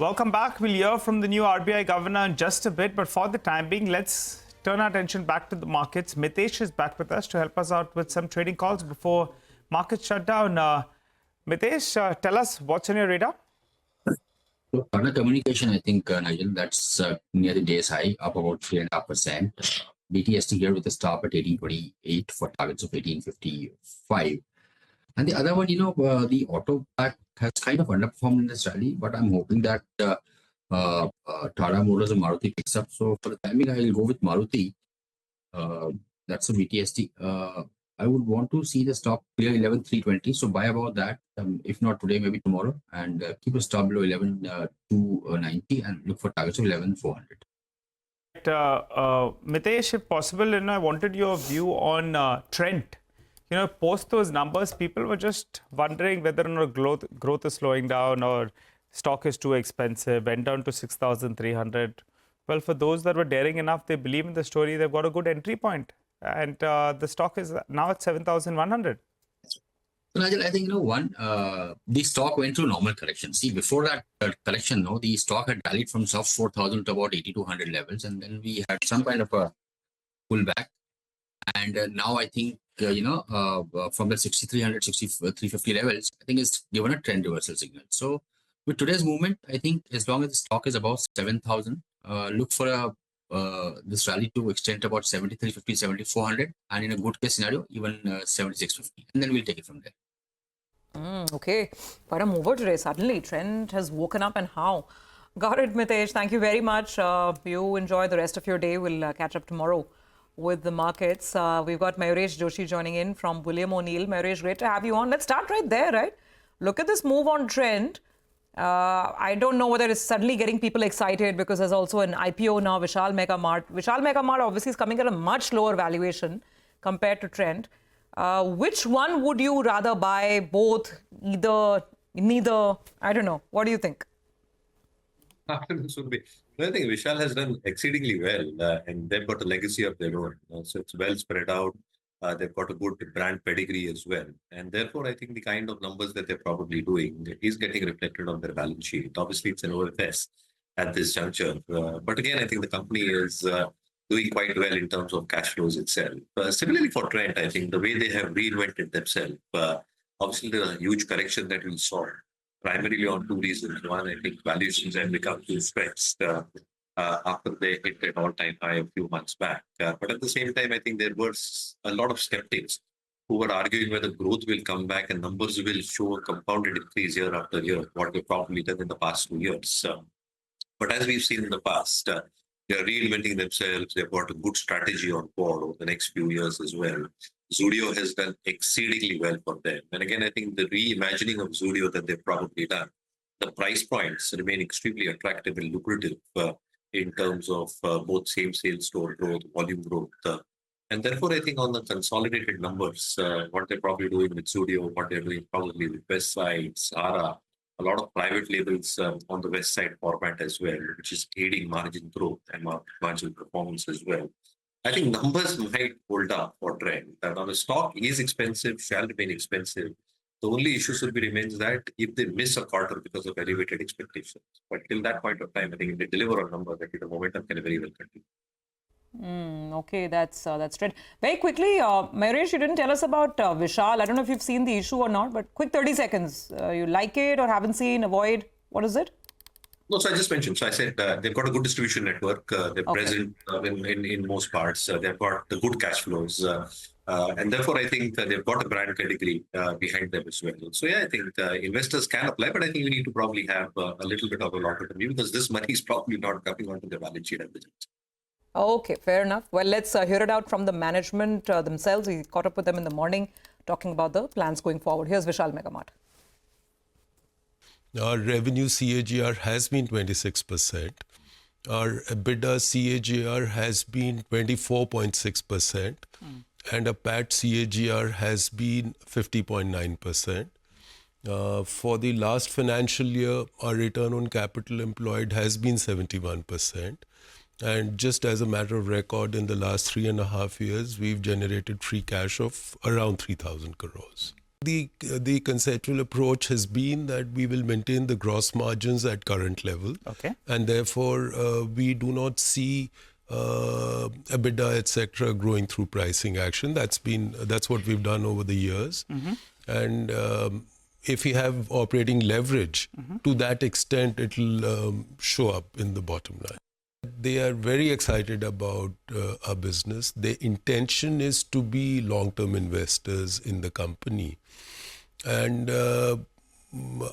Welcome back. We'll hear from the new RBI Governor in just a bit, but for the time being, let's turn our attention back to the markets. Mitesh is back with us to help us out with some trading calls before markets shut down. Mitesh, tell us what's on your radar? So, Tata Communication, I think, Nigel, that's near the day's high, up about 3.5%. BTST here with a stop at 1828 for targets of 1855. And the other one, the auto pack has kind of underperformed in this rally, but I'm hoping that Tata Motors and Maruti picks up. So for the timing, I'll go with Maruti. That's a BTST. I would want to see the stock clear 11,320. So buy about that. If not today, maybe tomorrow. And keep a stop below 11,290 and look for targets of 11,400. Mitesh, if possible, I wanted your view on Trent. Post those numbers, people were just wondering whether or not growth is slowing down or stock is too expensive, went down to 6,300. Well, for those that were daring enough, they believe in the story, they've got a good entry point. And the stock is now at 7,100. So, Nigel, I think, the stock went through normal correction. See, before that correction, the stock had rallied from sub 4,000 to about 8,200 levels. And then we had some kind of a pullback. And now I think, from the 6,300, 6,350 levels, I think it's given a trend reversal signal. So with today's movement, I think as long as the stock is above 7,000, look for this rally to extend to about 7,350, 7,400, and in a good case scenario, even 7,650. And then we'll take it from there. Okay, quite a mover today. Suddenly, trend has woken up, and how? Got it, Mitesh. Thank you very much. You enjoy the rest of your day. We'll catch up tomorrow with the markets. We've got Mayuresh Joshi joining in from William O'Neill. Mayuresh, great to have you on. Let's start right there, right? Look at this move on trend. I don't know whether it's suddenly getting people excited because there's also an IPO now, Vishal Mega Mart. Vishal Mega Mart obviously is coming at a much lower valuation compared to trend. Which one would you rather buy? Both? Either? Neither? I don't know. What do you think? I think Vishal has done exceedingly well, and they've got a legacy of their own. So it's well spread out. They've got a good brand pedigree as well. And therefore, I think the kind of numbers that they're probably doing is getting reflected on their balance sheet. Obviously, it's an OFS at this juncture. But again, I think the company is doing quite well in terms of cash flows itself. Similarly for Trent, I think the way they have reinvented themselves, obviously there's a huge correction that we saw. Primarily on two reasons. One, I think valuations have become too stretched after they hit an all-time high a few months back. But at the same time, I think there was a lot of skeptics who were arguing whether growth will come back and numbers will show a compounded increase year after year, what they've probably done in the past 2 years. But as we've seen in the past, they're reinventing themselves. They've got a good strategy on board over the next few years as well. Zudio has done exceedingly well for them. And again, I think the reimagining of Zudio that they've probably done, the price points remain extremely attractive and lucrative in terms of both same sales store growth, volume growth. And therefore, I think on the consolidated numbers, what they're probably doing with Zudio, what they're doing probably with Westside, Sara, a lot of private labels on the Westside format as well, which is aiding margin growth and margin performance as well. I think numbers might hold up for trend. That on the stock is expensive, shall remain expensive. The only issue should be remains that if they miss a quarter because of elevated expectations. But till that point of time, I think if they deliver a number, that the momentum can very well continue. Okay, that's trend. Very quickly, Mayuresh, you didn't tell us about Vishal. I don't know if you've seen the issue or not, but quick 30 seconds. You like it or haven't seen, avoid? What is it? No, so I just mentioned. So I said they've got a good distribution network. They're present in most parts. They've got the good cash flows. And therefore, I think they've got a brand category behind them as well. So yeah, I think investors can apply, but I think we need to probably have a little bit of a longer term view because this money is probably not coming onto their balance sheet at the moment. Okay, fair enough. Well, let's hear it out from the management themselves. We caught up with them in the morning talking about the plans going forward. Here's Vishal Mega Mart. Our revenue CAGR has been 26%. Our EBITDA CAGR has been 24.6%. And a PAT CAGR has been 50.9%. For the last financial year, our return on capital employed has been 71%. And just as a matter of record, in the last 3.5 years, we've generated free cash of around 3,000 crores. The conceptual approach has been that we will maintain the gross margins at current level. Okay. And therefore, we do not see EBITDA, etc., growing through pricing action. That's what we've done over the years. And if we have operating leverage, to that extent, it'll show up in the bottom line. They are very excited about our business. Their intention is to be long-term investors in the company. And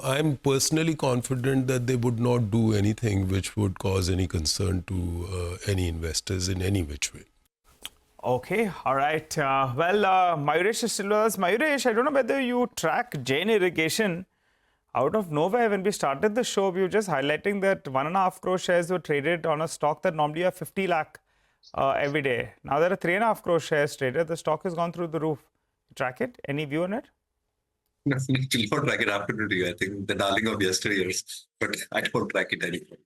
I'm personally confident that they would not do anything which would cause any concern to any investors in any which way. Okay, all right. Mayuresh is still with us. Mayuresh, I don't know whether you track Jain Irrigation. Out of nowhere, when we started the show, we were just highlighting that 1.5 crore shares were traded on a stock that normally have 50 lakh every day. Now there are 3.5 crore shares traded. The stock has gone through the roof. Track it? Any view on it? No, I don't track it after I think the darling of yesteryears, but I don't track it anymore.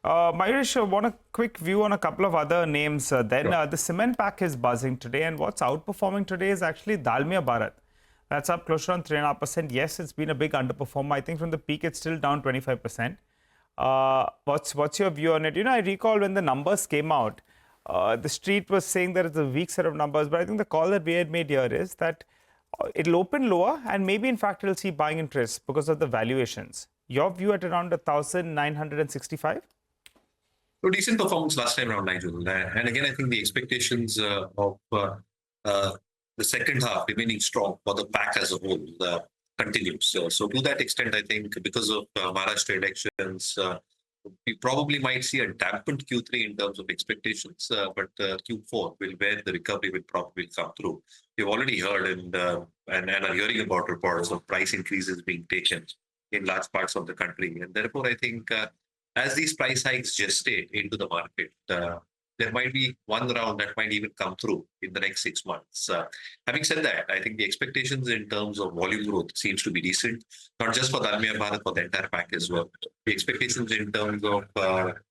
Mayuresh, I want a quick view on a couple of other names. The cement pack is buzzing today, and what's outperforming today is actually Dalmia Bharat. That's up close to around 3.5%. Yes, it's been a big underperformer. I think from the peak, it's still down 25%. What's your view on it? I recall when the numbers came out, the street was saying that it's a weak set of numbers, but I think the call that we had made here is that it'll open lower and maybe, in fact, it'll see buying interest because of the valuations. Your view at around 1,965? So decent performance last time around, Nigel. And again, I think the expectations of the second half remaining strong for the pack as a whole continues. So to that extent, I think because of Maharashtra elections, we probably might see a dampened Q3 in terms of expectations, but Q4 where the recovery will probably come through. We've already heard and are hearing about reports of price increases being taken in large parts of the country. And therefore, I think as these price hikes gestate into the market, there might be one round that might even come through in the next 6 months. Having said that, I think the expectations in terms of volume growth seems to be decent, not just for Dalmia Bharat, for the entire pack as well. The expectations in terms of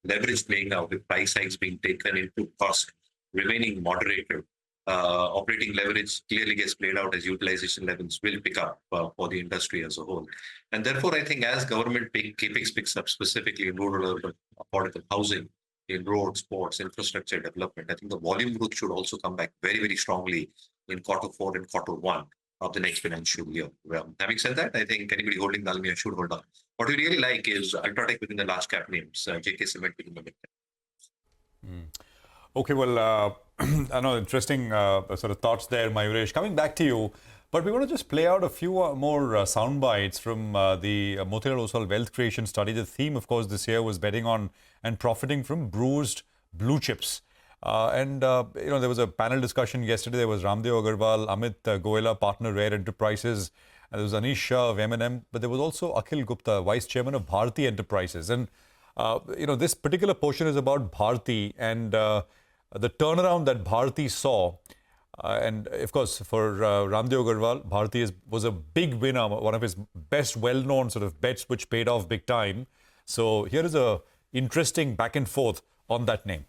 leverage playing out, with price hikes being taken into cost remaining moderated, operating leverage clearly gets played out as utilization levels will pick up for the industry as a whole. And therefore, I think as government capex picks up, specifically in rural urban affordable housing, in roads, ports, infrastructure development, I think the volume growth should also come back very, very strongly in Q4 and Q1 of the next financial year. Well, having said that, I think anybody holding Dalmia should hold on. What we really like is Ultratech within the large cap names, JK Cement within the mid cap. Okay, well, I know interesting sort of thoughts there, Mayuresh. Coming back to you, but we want to just play out a few more sound bites from the Motilal Oswal Wealth Creation Study. The theme, of course, this year was betting on and profiting from bruised blue chips. There was a panel discussion yesterday. There was Ramdev Agarwal, Amit Goela, partner Rare Enterprises, and there was Anish Shah of M&M, but there was also Akhil Gupta, vice chairman of Bharti Enterprises. And, this particular portion is about Bharti and the turnaround that Bharti saw. And of course, for Ramdev Agarwal, Bharti was a big winner, one of his best well-known sort of bets which paid off big time. So here is a interesting back and forth on that name.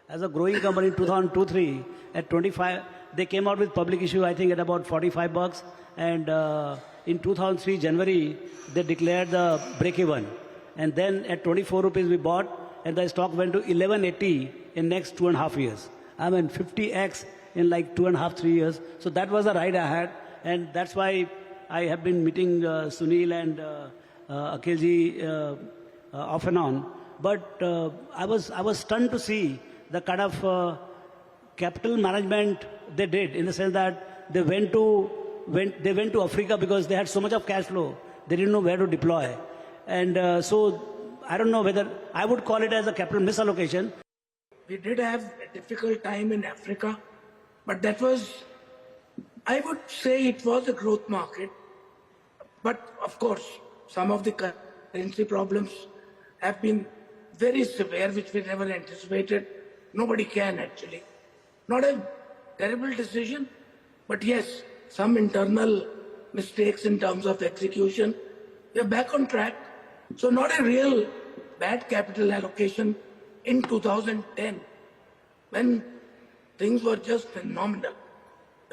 As a growing company in 2002-03, at 25, they came out with public issue, I think, at about $45. And in 2003, January, they declared the break-even. And then at 24 rupees we bought, and the stock went to 1180 in next 2.5 years. I mean, 50x in like 2.5, 3 years. So that was the ride I had. And that's why I have been meeting Sunil and Akhilji off and on. But I was stunned to see the kind of capital management they did, in the sense that they went to Africa because they had so much of cash flow. They didn't know where to deploy. And so I don't know whether I would call it as a capital misallocation. We did have a difficult time in Africa, but that was, I would say it was a growth market. But of course, some of the currency problems have been very severe, which we never anticipated. Nobody can actually. Not a terrible decision, but yes, some internal mistakes in terms of execution. We are back on track. So not a real bad capital allocation in 2010, when things were just phenomenal.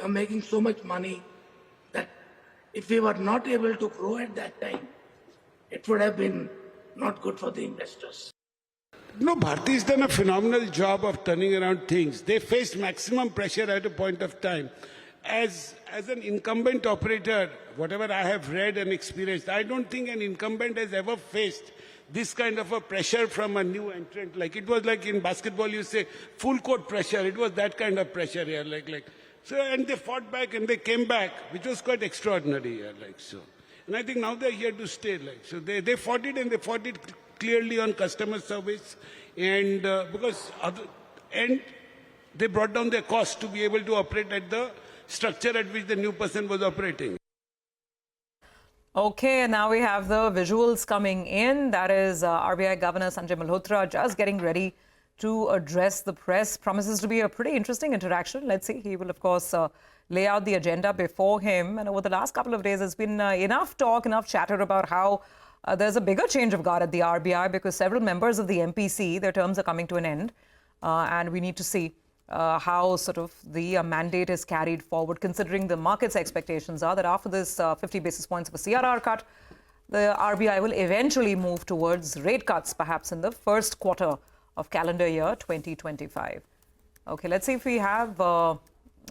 we are making so much money that if we were not able to grow at that time, it would have been not good for the investors. No, Bharti's done a phenomenal job of turning around things. They faced maximum pressure at a point of time. As an incumbent operator, whatever I have read and experienced, I don't think an incumbent has ever faced this kind of a pressure from a new entrant. Like it was like in basketball, you say full court pressure. It was that kind of pressure here, so. And they fought back and they came back, which was quite extraordinary here, so. And I think now they're here to stay, so. They fought it, and they fought it clearly on customer service, and and they brought down their cost to be able to operate at the structure at which the new person was operating. Okay, and now we have the visuals coming in. That is RBI Governor Sanjay Malhotra just getting ready to address the press. Promises to be a pretty interesting interaction. Let's see. He will, of course, lay out the agenda before him. And over the last couple of days, there's been enough talk, enough chatter about how there's a bigger change of guard at the RBI because several members of the MPC, their terms are coming to an end. And we need to see how sort of the mandate is carried forward, considering the market's expectations are that after this 50 basis points of a CRR cut, the RBI will eventually move towards rate cuts, perhaps in the first quarter of calendar year 2025. Okay, let's see if we have, no,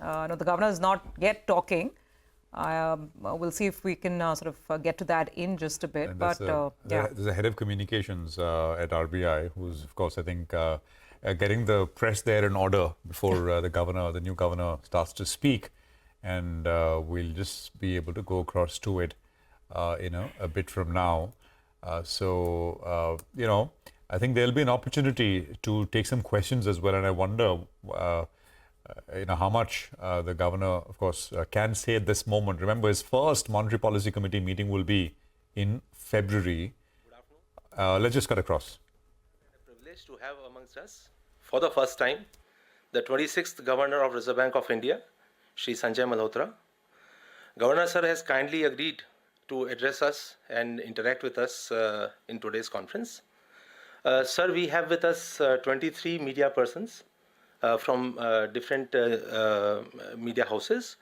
the governor is not yet talking. We'll see if we can sort of get to that in just a bit. But there's a head of communications at RBI who's, of course, I think, getting the press there in order before the new governor starts to speak, and we'll just be able to go across to it, a bit from now. I think there'll be an opportunity to take some questions as well, and I wonder, how much the governor, of course, can say at this moment. Remember, his first Monetary Policy Committee meeting will be in February. Good afternoon. Let's just cut across. It's a privilege to have amongst us, for the first time, the 26th Governor of Reserve Bank of India, Shri Sanjay Malhotra. Governor sir has kindly agreed to address us and interact with us in today's conference. Sir, we have with us 23 media persons from different media houses,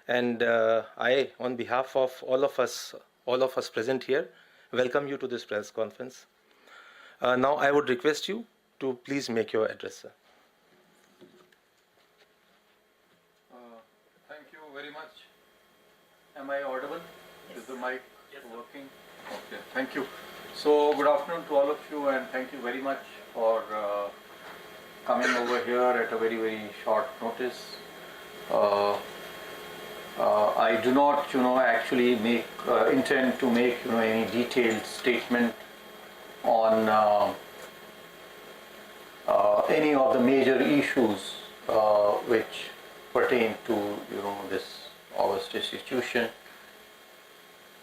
and I, on behalf of all of us present here, welcome you to this press conference. Now I would request you to please make your address, sir. Thank you very much. Am I audible? Yes. Is the mic working? Okay, thank you. So, good afternoon to all of you, and thank you very much for coming over here at a very, very short notice. I do not, actually intend to make, any detailed statement on any of the major issues which pertain to, this august institution.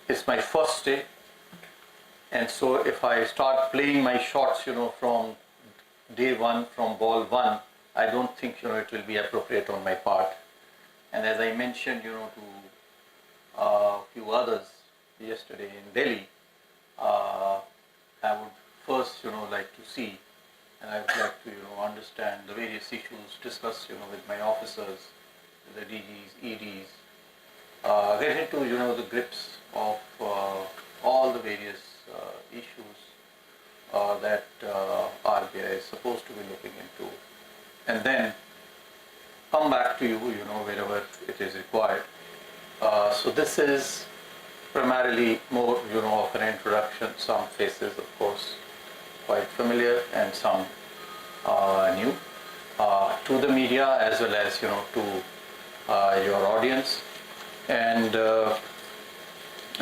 It's my first day, and so if I start playing my shots, from day one, from ball one, I don't think, it will be appropriate on my part. And as I mentioned, to a few others yesterday in Delhi, I would first, like to see, and I would like to, understand the various issues, discuss, with my officers, the DGs, EDs, get into, the grips of all the various issues that RBI is supposed to be looking into, and then come back to you, wherever it is required. So this is primarily more, of an introduction. Some faces, of course, quite familiar, and some new to the media as well as, to your audience. And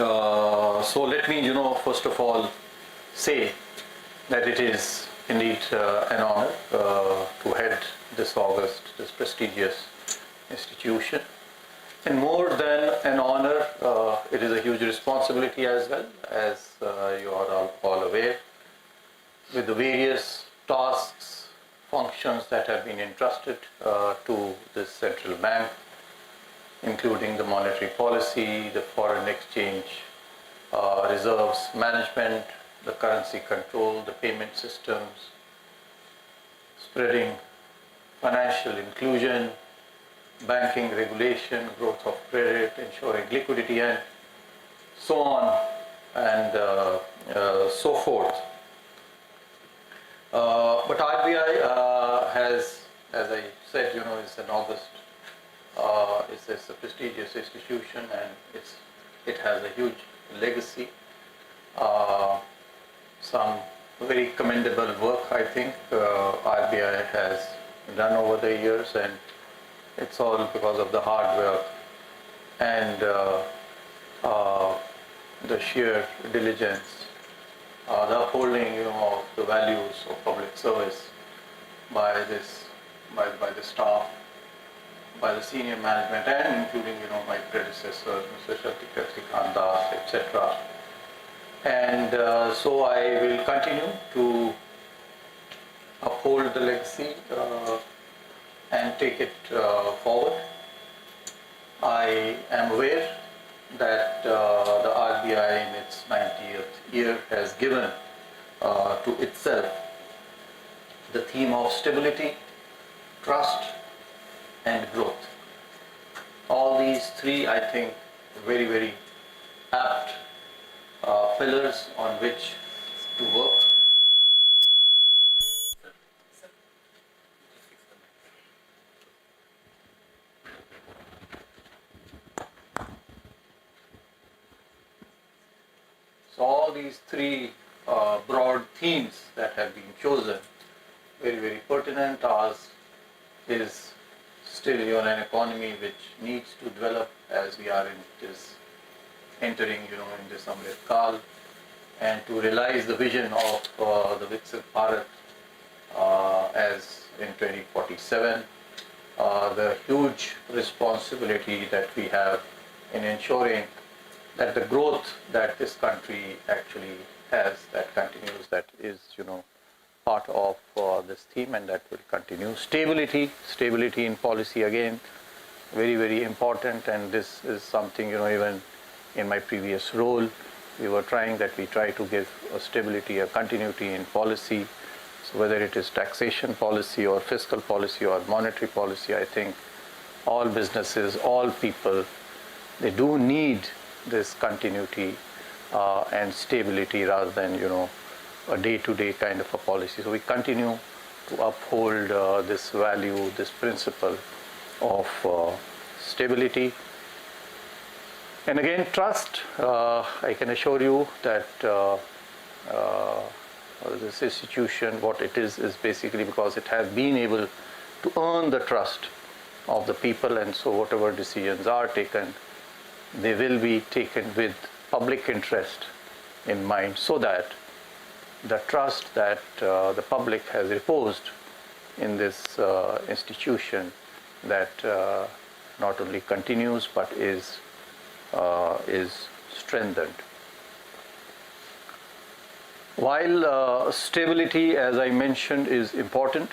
so let me, first of all say that it is indeed an honor to head this prestigious institution. And more than an honor, it is a huge responsibility as well, as you are all aware, with the various tasks, functions that have been entrusted to this central bank, including the monetary policy, the foreign exchange reserves management, the currency control, the payment systems, spreading financial inclusion, banking regulation, growth of credit, ensuring liquidity, and so on and so forth. But RBI has, as I said, is an August. It's a prestigious institution, and it has a huge legacy. Some very commendable work, I think, RBI has done over the years, and it's all because of the hard work and the sheer diligence, the upholding of the values of public service by the staff, by the senior management, and including my predecessors, Mr. Shaktikant Das, etc. And so I will continue to uphold the legacy and take it forward. I am aware that the RBI in its 90th year has given to itself the theme of stability, trust, and growth. All these three, I think, very, very apt pillars on which to work. So all these three broad themes that have been chosen, very, very pertinent. Ours is still an economy which needs to develop as we are entering in this Amrit Kal, and to realize the vision of the Viksit Bharat as in 2047, the huge responsibility that we have in ensuring that the growth that this country actually has, that continues, that is part of this theme, and that will continue. Stability in policy, again, very, very important, and this is something even in my previous role we try to give a stability, a continuity in policy. So whether it is taxation policy or fiscal policy or monetary policy, I think all businesses, all people, they do need this continuity and stability rather than a day-to-day kind of a policy. So we continue to uphold this value, this principle of stability. And again, trust. I can assure you that this institution, what it is basically because it has been able to earn the trust of the people, and so whatever decisions are taken, they will be taken with public interest in mind, so that the trust that the public has reposed in this institution, that not only continues but is strengthened. While stability, as I mentioned, is important,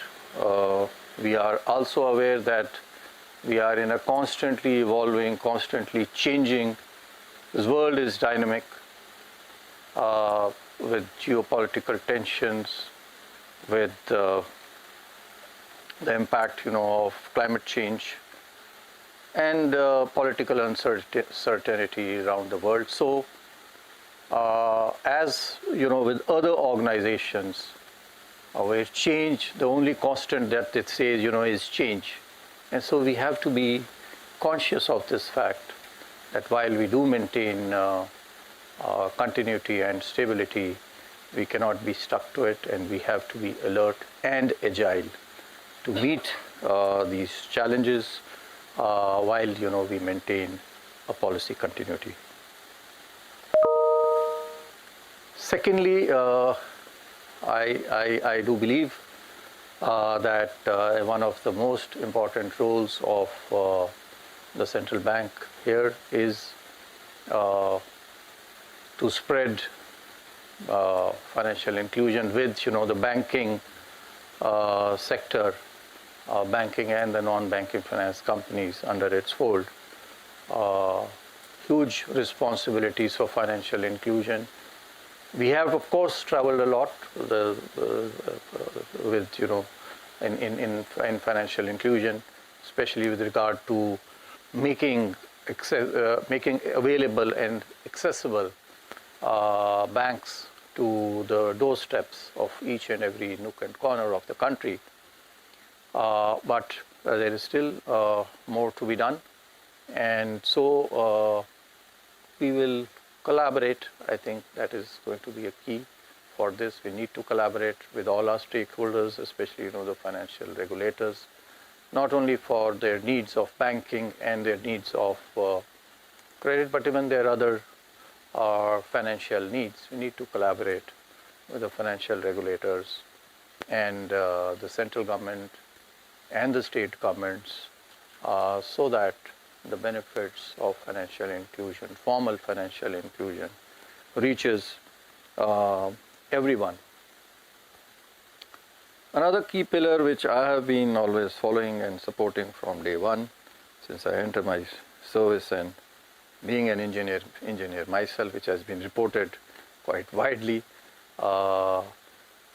we are also aware that we are in a constantly evolving, constantly changing. This world is dynamic with geopolitical tensions, with the impact of climate change, and political uncertainty around the world. So, as with other organizations, where change, the only constant that it says, is change. And so we have to be conscious of this fact, that while we do maintain continuity and stability, we cannot be stuck to it, and we have to be alert and agile to meet these challenges while we maintain a policy continuity. Secondly, I do believe that one of the most important roles of the central bank here is to spread financial inclusion with the banking sector, banking and the non-banking finance companies under its fold. Huge responsibilities for financial inclusion. We have, of course, traveled a lot with in financial inclusion, especially with regard to making available and accessible banks to the doorsteps of each and every nook and corner of the country. But there is still more to be done, and so we will collaborate. I think that is going to be a key for this. We need to collaborate with all our stakeholders, especially the financial regulators, not only for their needs of banking and their needs of credit, but even their other financial needs. We need to collaborate with the financial regulators and the central government and the state governments so that the benefits of financial inclusion, formal financial inclusion, reaches everyone. Another key pillar which I have been always following and supporting from day one, since I entered my service, and being an engineer myself, which has been reported quite widely,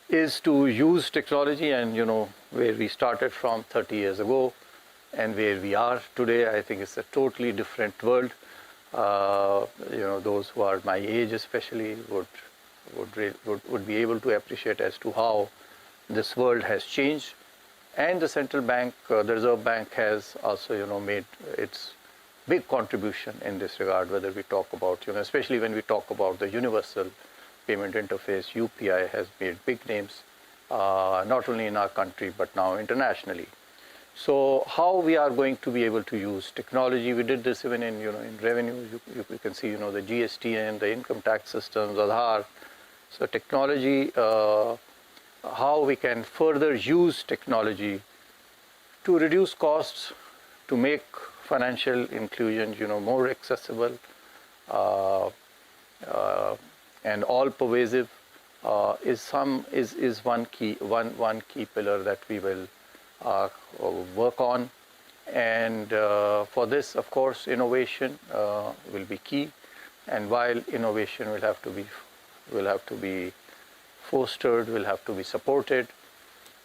is to use technology. And where we started from 30 years ago and where we are today, I think it's a totally different world. Those who are my age especially would be able to appreciate as to how this world has changed. And the central bank, the Reserve Bank, has also made its big contribution in this regard, whether we talk about, especially when we talk about the universal payment interface, UPI has made big names, not only in our country, but now internationally. So how we are going to be able to use technology? We did this even in, in revenue. You can see, the GST and the income tax systems, Aadhaar. So technology, how we can further use technology to reduce costs, to make financial inclusion, more accessible and all pervasive, is one key pillar that we will work on. And for this, of course, innovation will be key. And while innovation will have to be fostered, will have to be supported,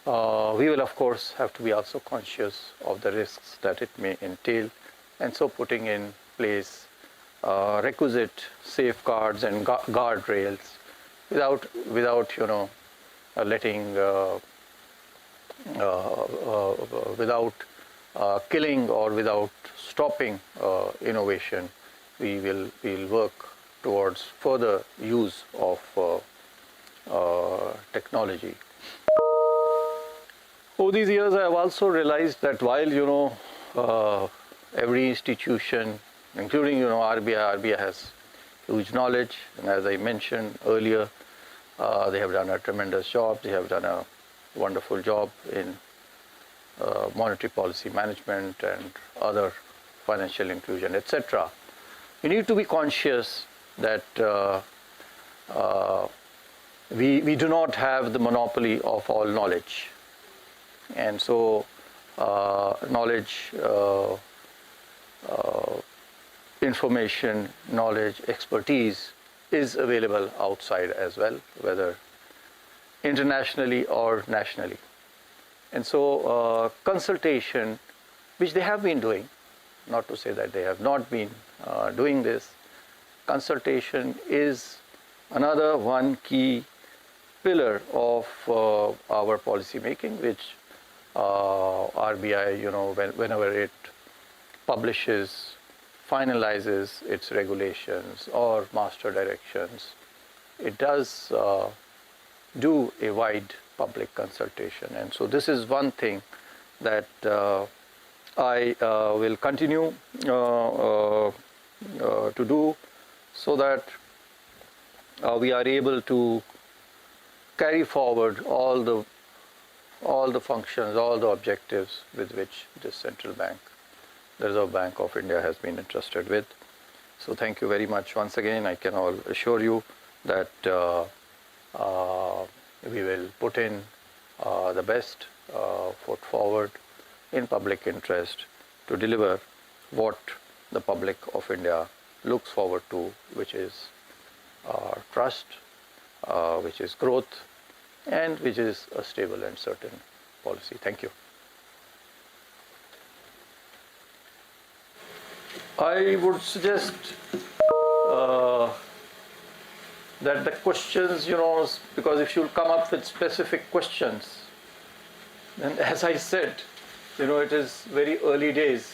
we will, of course, have to be also conscious of the risks that it may entail, and so putting in place requisite safeguards and guardrails without letting without killing or without stopping innovation. We will work towards further use of technology. Over these years, I have also realized that while every institution, including RBI has huge knowledge, and as I mentioned earlier, they have done a tremendous job. They have done a wonderful job in monetary policy management and other financial inclusion, etc. We need to be conscious that we do not have the monopoly of all knowledge. And so knowledge, information, knowledge, expertise is available outside as well, whether internationally or nationally. And so consultation, which they have been doing, not to say that they have not been doing this, consultation is another one key pillar of our policy making, which RBI, whenever it publishes, finalizes its regulations or master directions, it does do a wide public consultation. And so this is one thing that I will continue to do, so that we are able to carry forward all the functions, all the objectives with which this central bank, the Reserve Bank of India, has been entrusted with. So thank you very much once again. I can all assure you that we will put in the best foot forward in public interest to deliver what the public of India looks forward to, which is trust, which is growth, and which is a stable and certain policy. Thank you. I would suggest that the questions, because if you'll come up with specific questions, then as I said, it is very early days.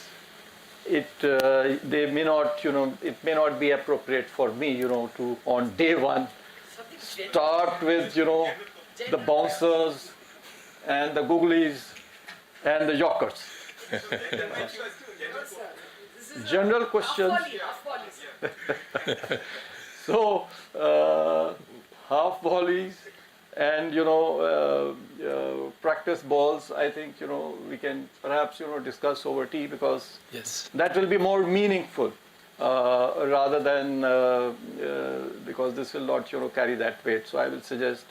They may not, it may not be appropriate for me, to on day one start with, the bouncers and the googlies and the yokers. General questions. So half volleys and practice balls, I think we can perhaps discuss over tea, because that will be more meaningful rather than because this will not carry that weight. So I will suggest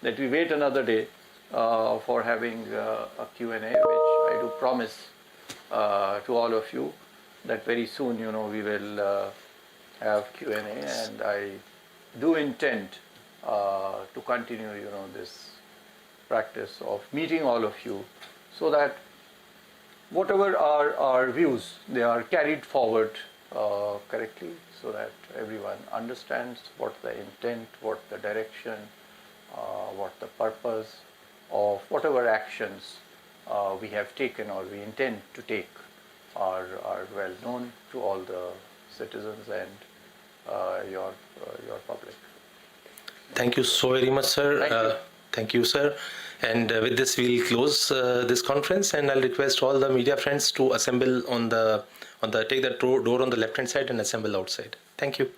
that we wait another day for having a Q&A, which I do promise to all of you that very soon we will have Q&A, and I do intend to continue this practice of meeting all of you, so that whatever are our views, they are carried forward correctly, so that everyone understands what the intent, what the direction, what the purpose of whatever actions we have taken or we intend to take are well known to all the citizens and your public. Thank you so very much, sir. Thank you, sir. And with this, we'll close this conference, and I'll request all the media friends to assemble take the door on the left-hand side and assemble outside. Thank you.